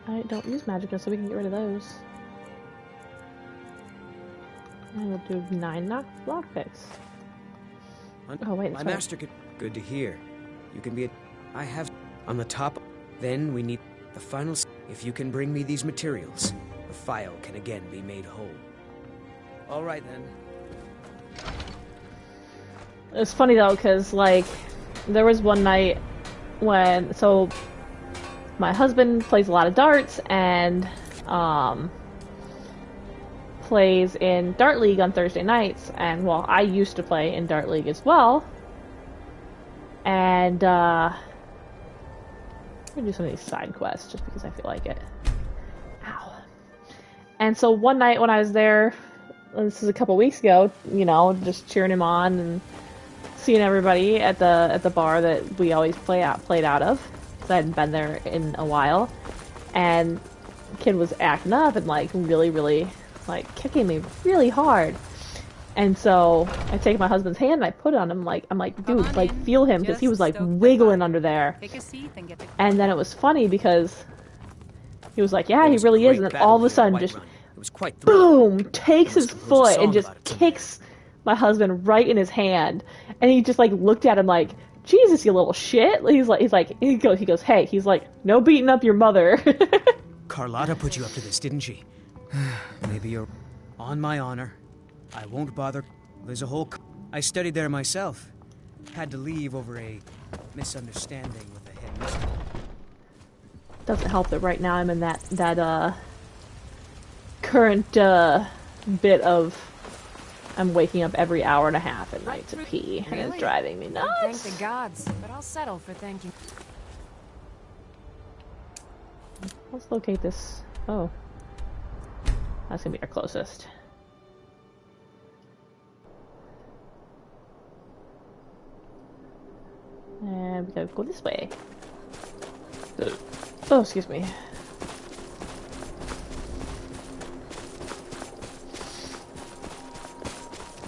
S1: I don't use magicka, so we can get rid of those. And we'll do 9 lockpicks. Oh wait,
S9: My
S1: that's right.
S9: master could. Good to hear. You can be a. I have on the top. Then we need the final. If you can bring me these materials, the file can again be made whole. All right then.
S1: It's funny though, because like there was one night when my husband plays a lot of darts and plays in Dart League on Thursday nights, and while I used to play in Dart League as well, And I'm gonna do some of these side quests just because I feel like it. Ow. And so one night when I was there, this is a couple weeks ago, you know, just cheering him on and seeing everybody at the bar that we always played out of, because I hadn't been there in a while, and the kid was acting up and like really like kicking me really hard. And so I take my husband's hand and I put it on him, like I'm like, dude, like feel him, because he was like wiggling under there. And then it was funny because he was like, yeah, he really is, and then all of a sudden just boom, takes his foot and just kicks my husband right in his hand, and he just like looked at him like, Jesus, you little shit. He goes, hey, he's like, no beating up your mother.
S9: Carlotta put you up to this, didn't she? Maybe you're... On my honor, I won't bother. There's a whole... I studied there myself. Had to leave over a misunderstanding with the headmistress.
S1: Doesn't help that right now I'm in that current bit of I'm waking up every hour and a half at night to pee, and it's driving me nuts.
S11: Thank the gods, but I'll settle for thanking.
S1: Let's locate this. Oh. That's gonna be our closest. And we gotta go this way. Oh, excuse me.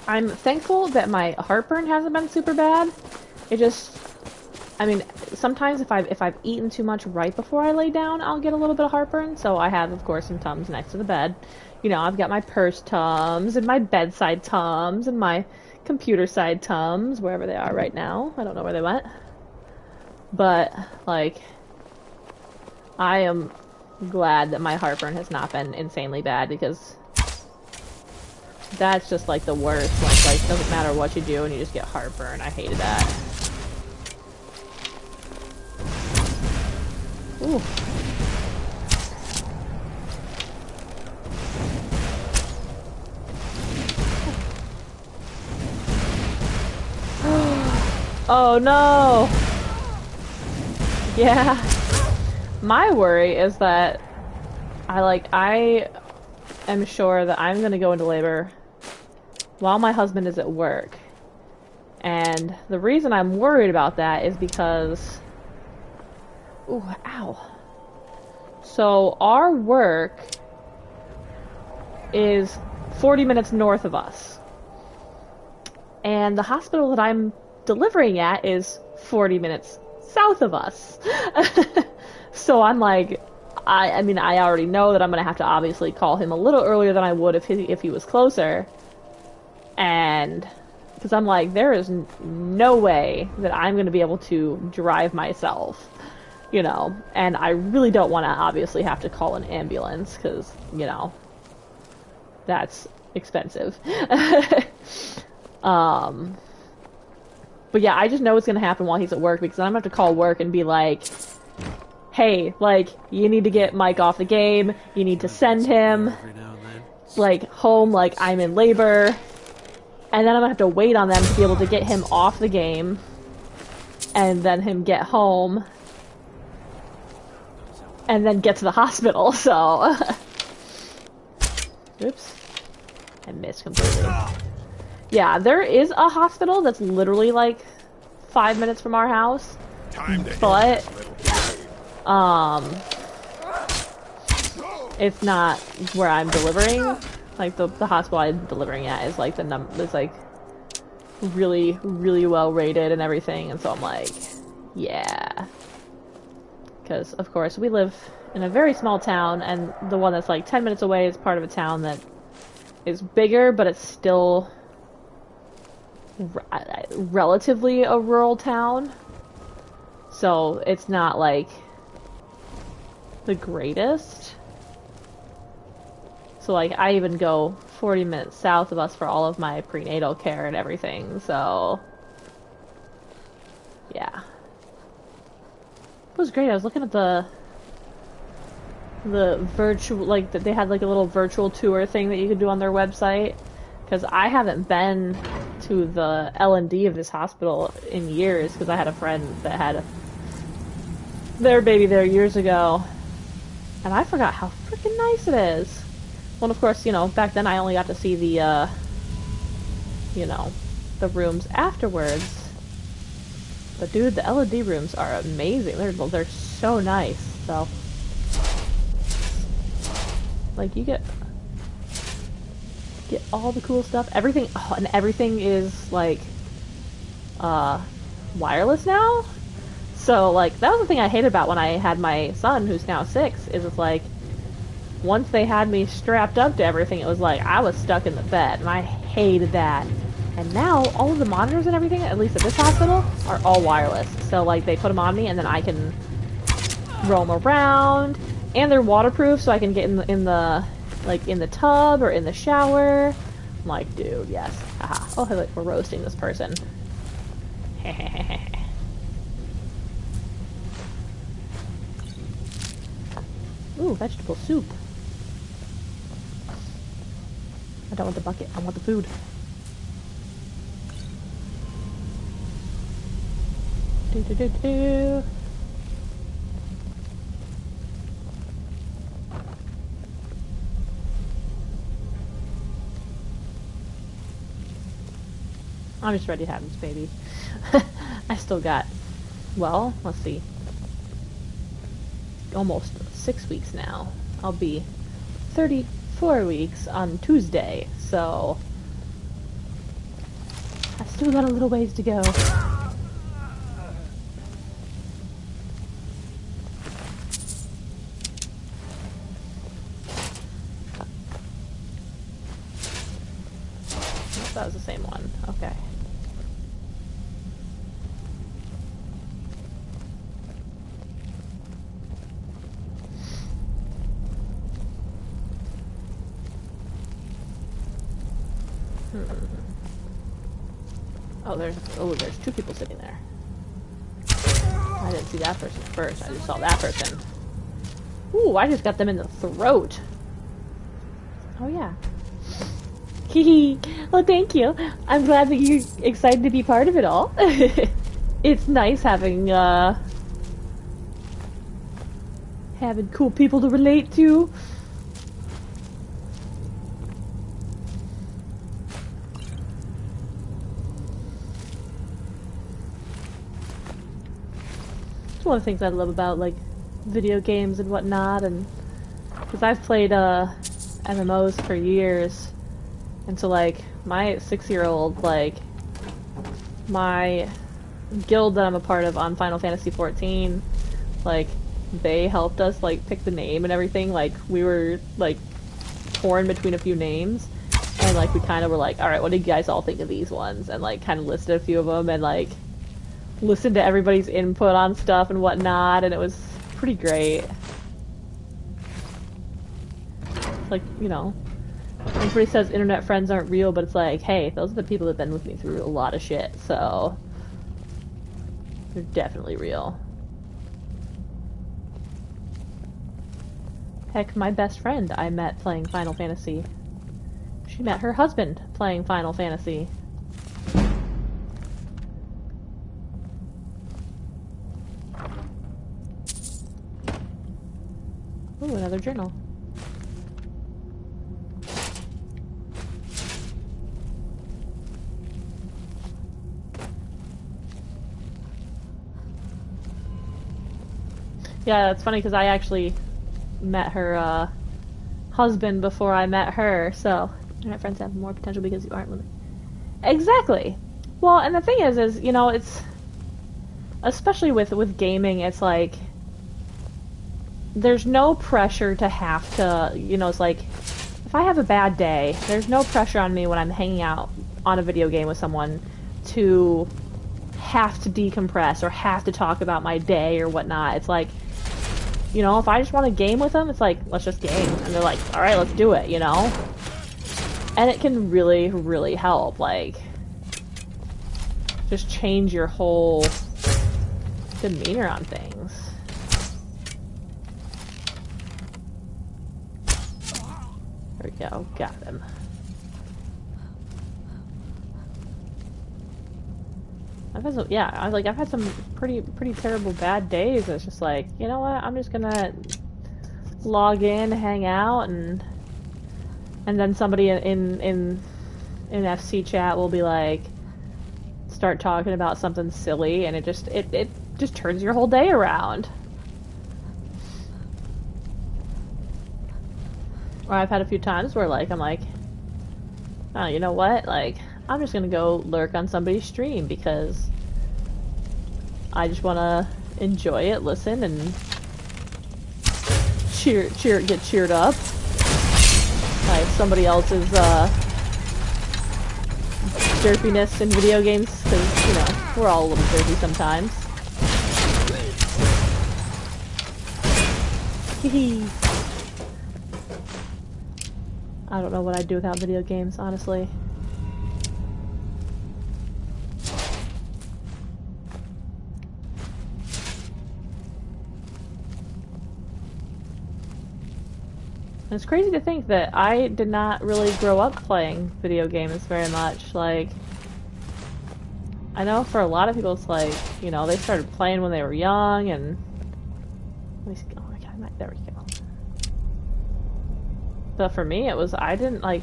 S1: I'm thankful that my heartburn hasn't been super bad. It just, I mean, sometimes if I've eaten too much right before I lay down, I'll get a little bit of heartburn. So I have, of course, some Tums next to the bed. You know, I've got my purse Tums and my bedside Tums and my computer side Tums, wherever they are right now. I don't know where they went. But, like, I am glad that my heartburn has not been insanely bad, because that's just like the worst. Like doesn't matter what you do and you just get heartburn. I hated that. Ooh. Oh no! Yeah. My worry is that I am sure that I'm gonna go into labor while my husband is at work. And the reason I'm worried about that is because... Ooh, ow. So our work is 40 minutes north of us. And the hospital that I'm delivering at is 40 minutes south of us. So I'm like, I mean, I already know that I'm gonna have to obviously call him a little earlier than I would if he was closer. And because I'm like, there is no way that I'm gonna be able to drive myself, you know. And I really don't want to obviously have to call an ambulance, because, you know, that's expensive. But yeah, I just know it's gonna happen while he's at work, because I'm gonna have to call work and be like, hey, like, you need to get Mike off the game, you need to send him, like, home, like, I'm in labor, and then I'm gonna have to wait on them to be able to get him off the game, and then him get home, and then get to the hospital, so... Oops. I missed completely. Yeah, there is a hospital that's literally, like, 5 minutes from our house, but... it's not where I'm delivering. Like, the hospital I'm delivering at is like is like really, really well rated and everything, and so I'm like, yeah. Because, of course, we live in a very small town, and the one that's like 10 minutes away is part of a town that is bigger, but it's still relatively a rural town. So it's not like the greatest. So like I even go 40 minutes south of us for all of my prenatal care and everything, so yeah. It was great. I was looking at the virtual, like, that they had like a little virtual tour thing that you could do on their website, because I haven't been to the L&D of this hospital in years, because I had a friend that had their baby there years ago, and I forgot how freaking nice it is. Well, of course, you know, back then I only got to see the, you know, the rooms afterwards. But dude, the L&D rooms are amazing. They're so nice. So, like, you get all the cool stuff. Everything, oh, and everything is like wireless now. So, like, that was the thing I hated about when I had my son, who's now 6. Is it's like, once they had me strapped up to everything, it was like I was stuck in the bed, and I hated that. And now, all of the monitors and everything, at least at this hospital, are all wireless. So, like, they put them on me, and then I can roam around. And they're waterproof, so I can get in the tub or in the shower. I'm like, dude, yes. Haha. Oh, hey, look, we're roasting this person. Ooh, vegetable soup. I don't want the bucket. I want the food. Do. I'm just ready to have this baby. I still got, well, let's see, almost 6 weeks now. I'll be 34 weeks on Tuesday, so I still got a little ways to go. That was the same one. Okay. Oh, there's 2 people sitting there. I didn't see that person first. I just saw that person. Ooh, I just got them in the throat. Oh yeah. Hee. Well, thank you. I'm glad that you're excited to be part of it all. It's nice having cool people to relate to. It's one of the things I love about, like, video games and whatnot, and because I've played MMOs for years. And so, like, my 6-year-old, like, my guild that I'm a part of on Final Fantasy XIV, like, they helped us, like, pick the name and everything. Like, we were, like, torn between a few names. And, like, we kind of were like, alright, what do you guys all think of these ones? And, like, kind of listed a few of them and, like, listened to everybody's input on stuff and whatnot. And it was pretty great. Like, you know, everybody says internet friends aren't real, but it's like, hey, those are the people that have been with me through a lot of shit, so they're definitely real. Heck, my best friend I met playing Final Fantasy. She met her husband playing Final Fantasy. Ooh, another journal. Yeah, it's funny because I actually met her husband before I met her, so internet friends have more potential because you aren't women. Exactly. Well, and the thing is, you know, it's especially with gaming, it's like there's no pressure to have to, you know, it's like if I have a bad day, there's no pressure on me when I'm hanging out on a video game with someone to have to decompress or have to talk about my day or whatnot. It's like, you know, if I just want to game with them, it's like, let's just game. And they're like, alright, let's do it, you know? And it can really, really help, like, just change your whole demeanor on things. There we go, got him. I've had some, yeah, I've had some pretty terrible bad days. It's just like, you know what? I'm just gonna log in, hang out, and then somebody in FC chat will be like, start talking about something silly, and it just turns your whole day around. Or I've had a few times where like I'm like, oh, you know what? Like, I'm just gonna go lurk on somebody's stream because I just wanna enjoy it, listen, and get cheered up by somebody else's derpiness in video games, because, you know, we're all a little derpy sometimes. Hee. I don't know what I'd do without video games, honestly. And it's crazy to think that I did not really grow up playing video games very much. Like, I know for a lot of people it's like, you know, they started playing when they were young, and... Let me see. Oh my god, there we go. But for me, it was, I didn't, like...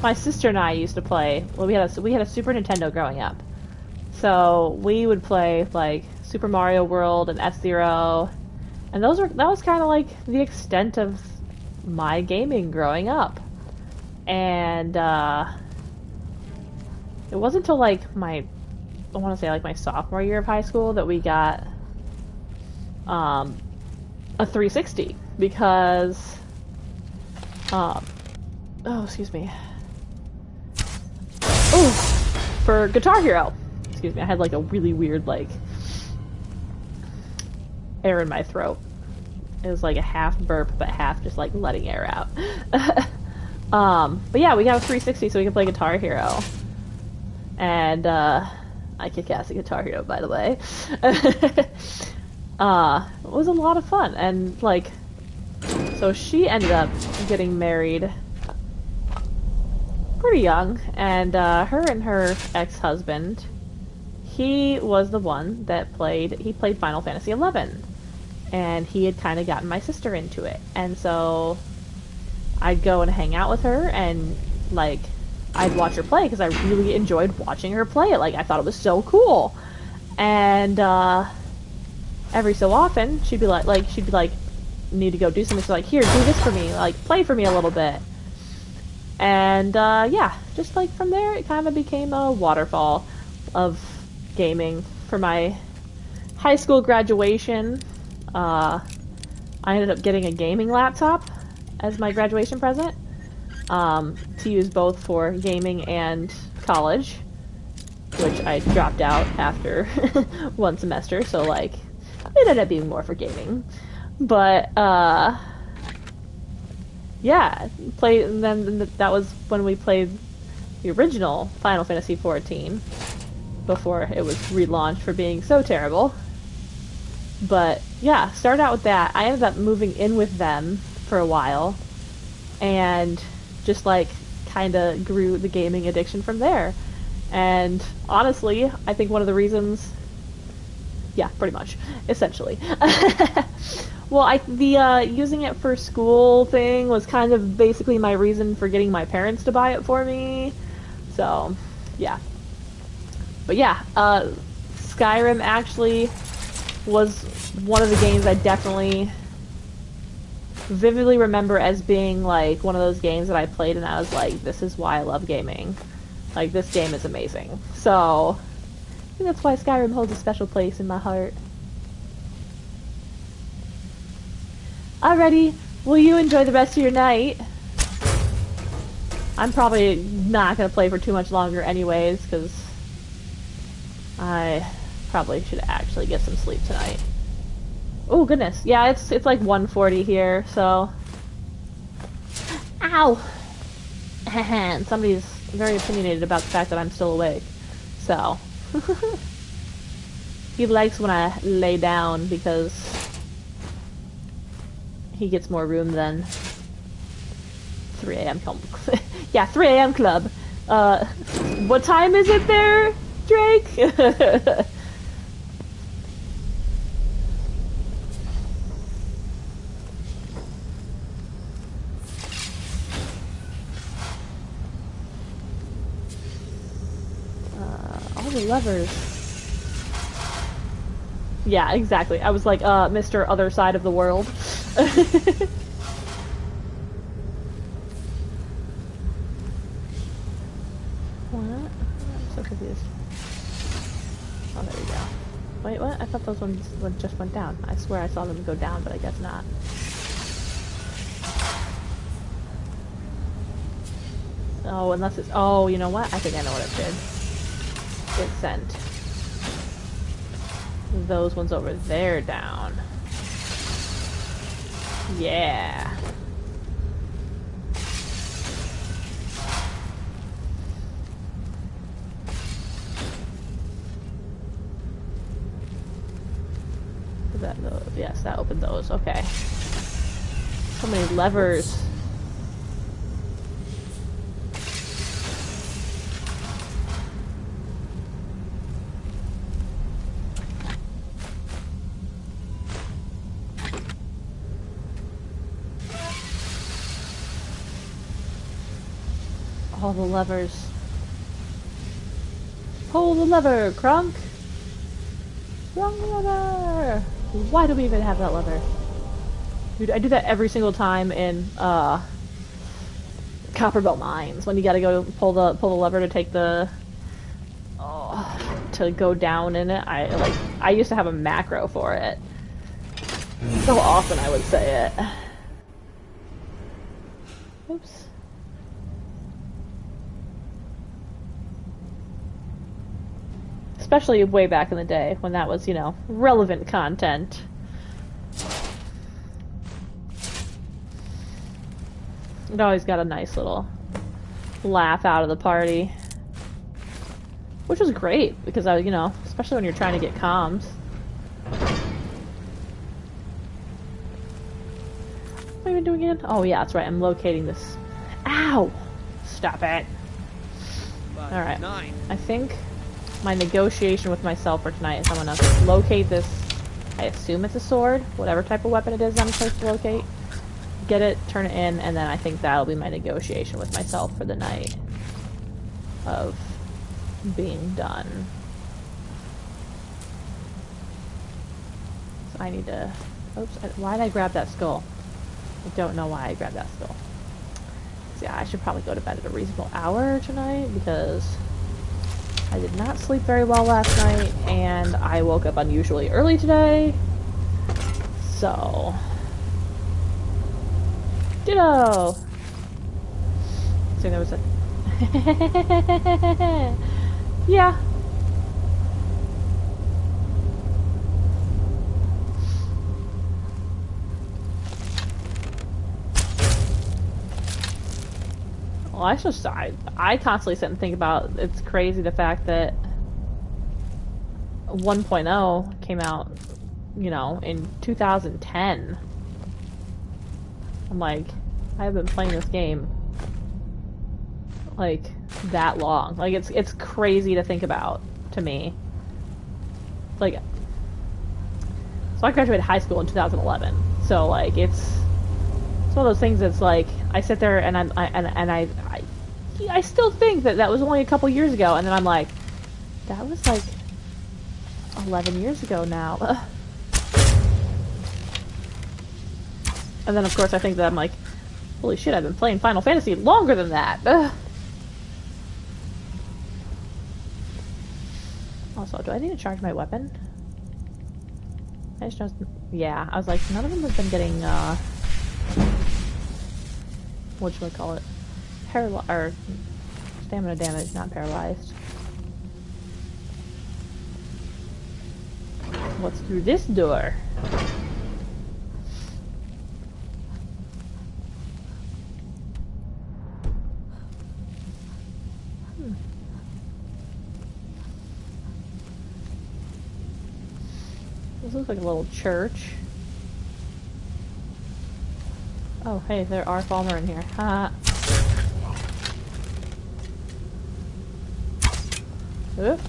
S1: My sister and I used to play... Well, we had a Super Nintendo growing up. So, we would play, like, Super Mario World and F-Zero. And that was kind of like the extent of my gaming growing up. And, it wasn't until, like, I want to say, like, my sophomore year of high school that we got, a 360. Because, oh, excuse me. Oh, for Guitar Hero. Excuse me, I had, like, a really weird, like, air in my throat. It was like a half burp, but half just like letting air out. But yeah, we got a 360 so we could play Guitar Hero. And I kick ass at Guitar Hero, by the way. It was a lot of fun, and like, so she ended up getting married pretty young, and her and her ex-husband, he was the one that played Final Fantasy XI. And he had kind of gotten my sister into it. And so I'd go and hang out with her, and like, I'd watch her play because I really enjoyed watching her play it. Like, I thought it was so cool. And every so often she'd be like, need to go do something. So like, here, do this for me. Like, play for me a little bit. And yeah, just like from there, it kind of became a waterfall of gaming. For my high school graduation, I ended up getting a gaming laptop as my graduation present, to use both for gaming and college, which I dropped out after one semester, so like, it ended up being more for gaming. But, yeah, and then that was when we played the original Final Fantasy XIV, before it was relaunched for being so terrible. But yeah, started out with that. I ended up moving in with them for a while, and just like kind of grew the gaming addiction from there. And honestly, I think one of the reasons, yeah, pretty much, essentially. Well, the using it for school thing was kind of basically my reason for getting my parents to buy it for me. So, yeah. But yeah, Skyrim actually was one of the games I definitely vividly remember as being like one of those games that I played and I was like, this is why I love gaming. Like, this game is amazing. So, I think that's why Skyrim holds a special place in my heart. Alrighty, will you enjoy the rest of your night? I'm probably not gonna play for too much longer anyways, because I probably should actually get some sleep tonight. Oh goodness, yeah, it's like 1:40 here, so... Ow! And somebody's very opinionated about the fact that I'm still awake, so... He likes when I lay down because he gets more room than 3 a.m. Yeah, 3 a.m. club. What time is it there? Drake! All the levers. Yeah, exactly. I was like, Mr. Other Side of the World. What? I'm so confused. Oh, there we go. Wait, what? I thought those ones just went down. I swear I saw them go down, but I guess not. Oh, unless it's... Oh, you know what? I think I know what it did. It sent those ones over there down. Yeah. Yes, that opened those. Okay. So many levers. All the levers. Pull the lever, Crunk! Wrong lever! Why do we even have that lever? Dude, I do that every single time in Copperbelt Mines when you gotta go pull the lever to take the to go down in it. I used to have a macro for it. So often I would say it. Oops. Especially way back in the day when that was, you know, relevant content. It always got a nice little laugh out of the party. Which was great, because I, you know, especially when you're trying to get comms. What am I even doing again? Oh yeah, that's right, I'm locating this. Ow! Stop it. Alright, I think my negotiation with myself for tonight is I'm gonna locate this, I assume it's a sword, whatever type of weapon it is I'm supposed to locate. Get it, turn it in, and then I think that'll be my negotiation with myself for the night of being done. So I need to... Oops, why did I grab that skull? I don't know why I grabbed that skull. So yeah, I should probably go to bed at a reasonable hour tonight, because I did not sleep very well last night, and I woke up unusually early today. So... Ditto! So there was a... Yeah. Well, I constantly sit and think about, it's crazy the fact that 1.0 came out, you know, in 2010. I'm like, I have been playing this game like that long. Like it's crazy to think about to me. Like, so I graduated high school in 2011. So like it's one of those things that's like I sit there and I still think that was only a couple years ago, and then I'm like, that was like 11 years ago now. And then of course I think that I'm like, holy shit, I've been playing Final Fantasy longer than that. Also, do I need to charge my weapon? I just noticed, yeah, I was like, none of them have been getting, whatchamacallit? Or stamina damage, not paralyzed. What's through this door? This looks like a little church. Oh, hey, there are Falmer in here. Ha! Oop.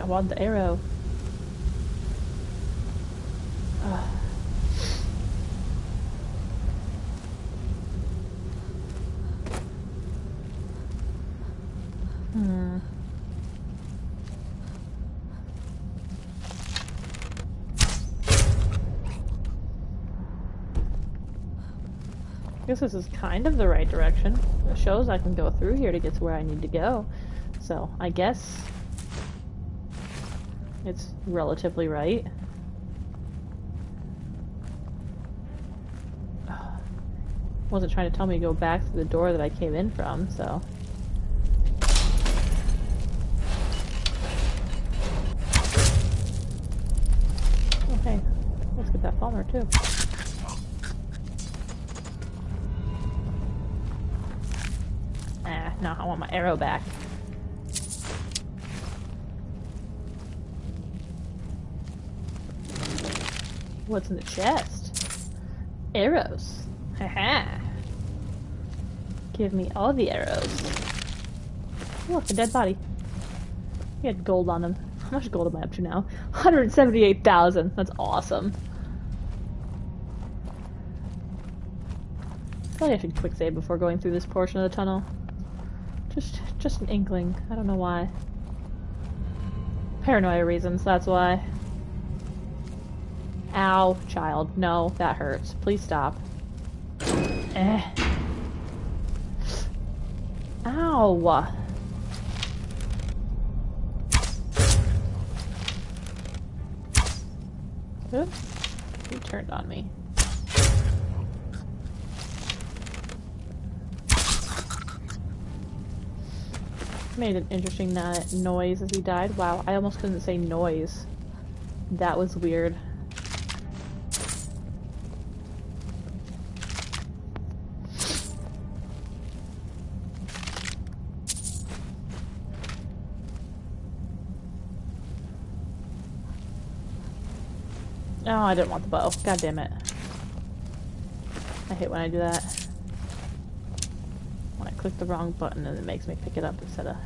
S1: want the arrow. Ugh. I guess this is kind of the right direction. It shows I can go through here to get to where I need to go. So, I guess it's relatively right. Wasn't trying to tell me to go back through the door that I came in from, so. Oh, hey. Let's get that bomber, too. No, I want my arrow back. What's in the chest? Arrows. Haha. Give me all the arrows. Look, a dead body. He had gold on him. How much gold am I up to now? 178,000. That's awesome. I feel like I should quick save before going through this portion of the tunnel. Just an inkling. I don't know why. Paranoia reasons, that's why. Ow, child. No, that hurts. Please stop. Eh. Ow! Oops. He turned on me. Made an interesting noise as he died. Wow, I almost couldn't say noise. That was weird. Oh, I didn't want the bow. God damn it. I hate when I do that. When I click the wrong button and it makes me pick it up instead of...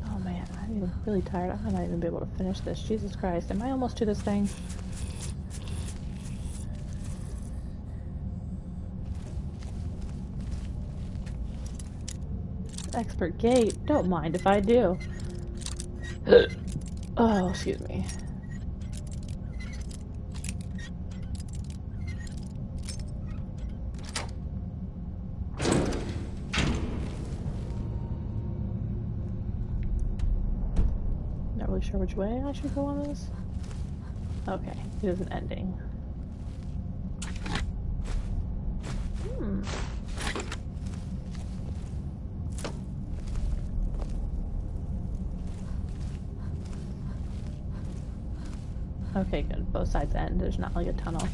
S1: Oh man, I'm really tired. I might not even be able to finish this. Jesus Christ, am I almost to this thing? Expert gate. Don't mind if I do. Oh, excuse me. Not really sure which way I should go on this. Okay, it is an ending. Hmm. Okay, good. Both sides end. There's not like a tunnel.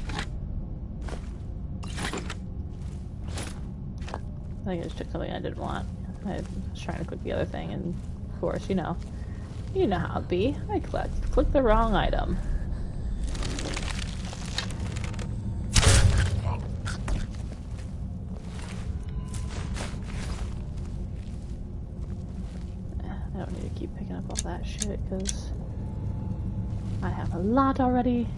S1: I think I just took something I didn't want. I was trying to click the other thing, and of course, you know how it be. I clicked the wrong item. I don't need to keep picking up all that shit, because I have a lot already.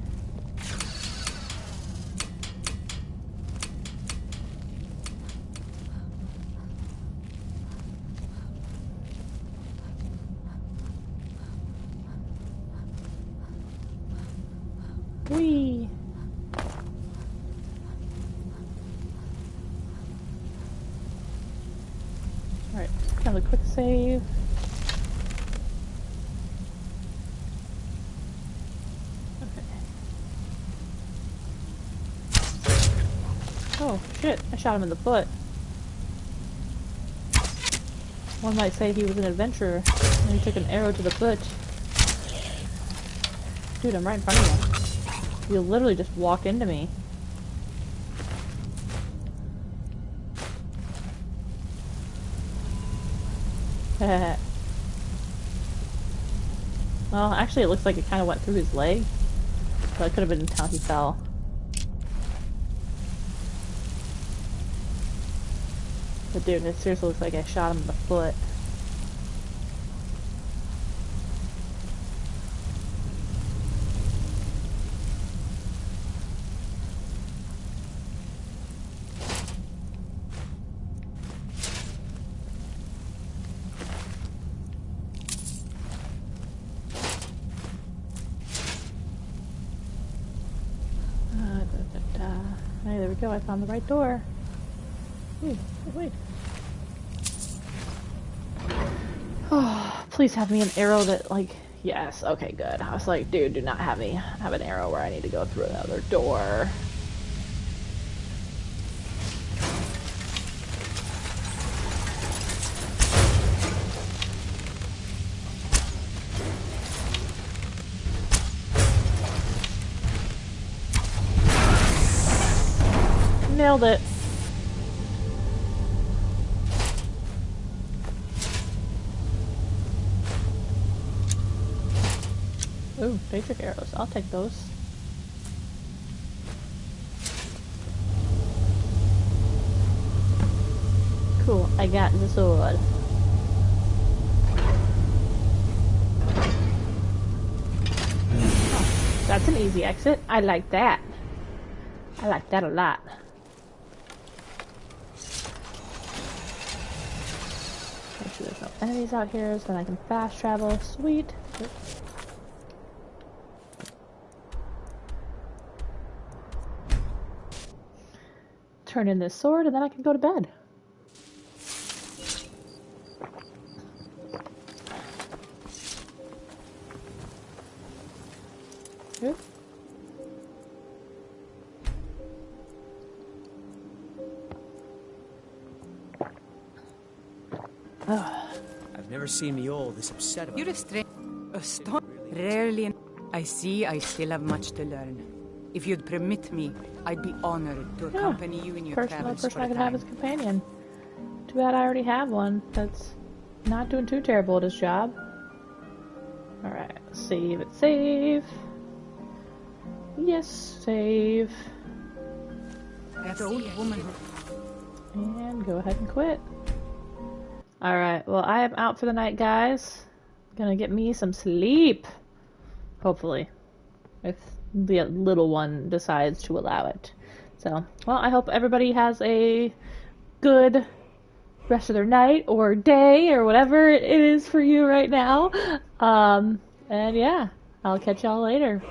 S1: Whee! Alright, another quick save. Oh, shit. I shot him in the foot. One might say he was an adventurer, and he took an arrow to the foot. Dude, I'm right in front of you. You literally just walked into me. Well, actually it looks like it kind of went through his leg. So it could have been how he fell. But dude, it seriously looks like I shot him in the foot. Hey, there we go. I found the right door. Wait. Oh, please have me an arrow that, like, yes, okay, good. I was like, dude, do not have me have an arrow where I need to go through another door. Nailed it. Ooh, basic arrows. I'll take those. Cool, I got the sword. Oh, that's an easy exit. I like that. I like that a lot. Make sure there's no enemies out here so then I can fast travel. Sweet. Oops. Turn in this sword and then I can go to bed. Oops.
S9: I've never seen Miol this upset about
S15: You're a strange... Rarely... I see I still have much to learn. If you'd permit me, I'd be honored to accompany you in your travels for a
S1: person I could
S15: time.
S1: have as a companion. Too bad I already have one that's not doing too terrible at his job. Alright, save it, save. Yes, save.
S15: That old woman who...
S1: And go ahead and quit. Alright, well I am out for the night, guys. Gonna get me some sleep. Hopefully. If the little one decides to allow it. So, well, I hope everybody has a good rest of their night or day or whatever it is for you right now. And yeah, I'll catch y'all later.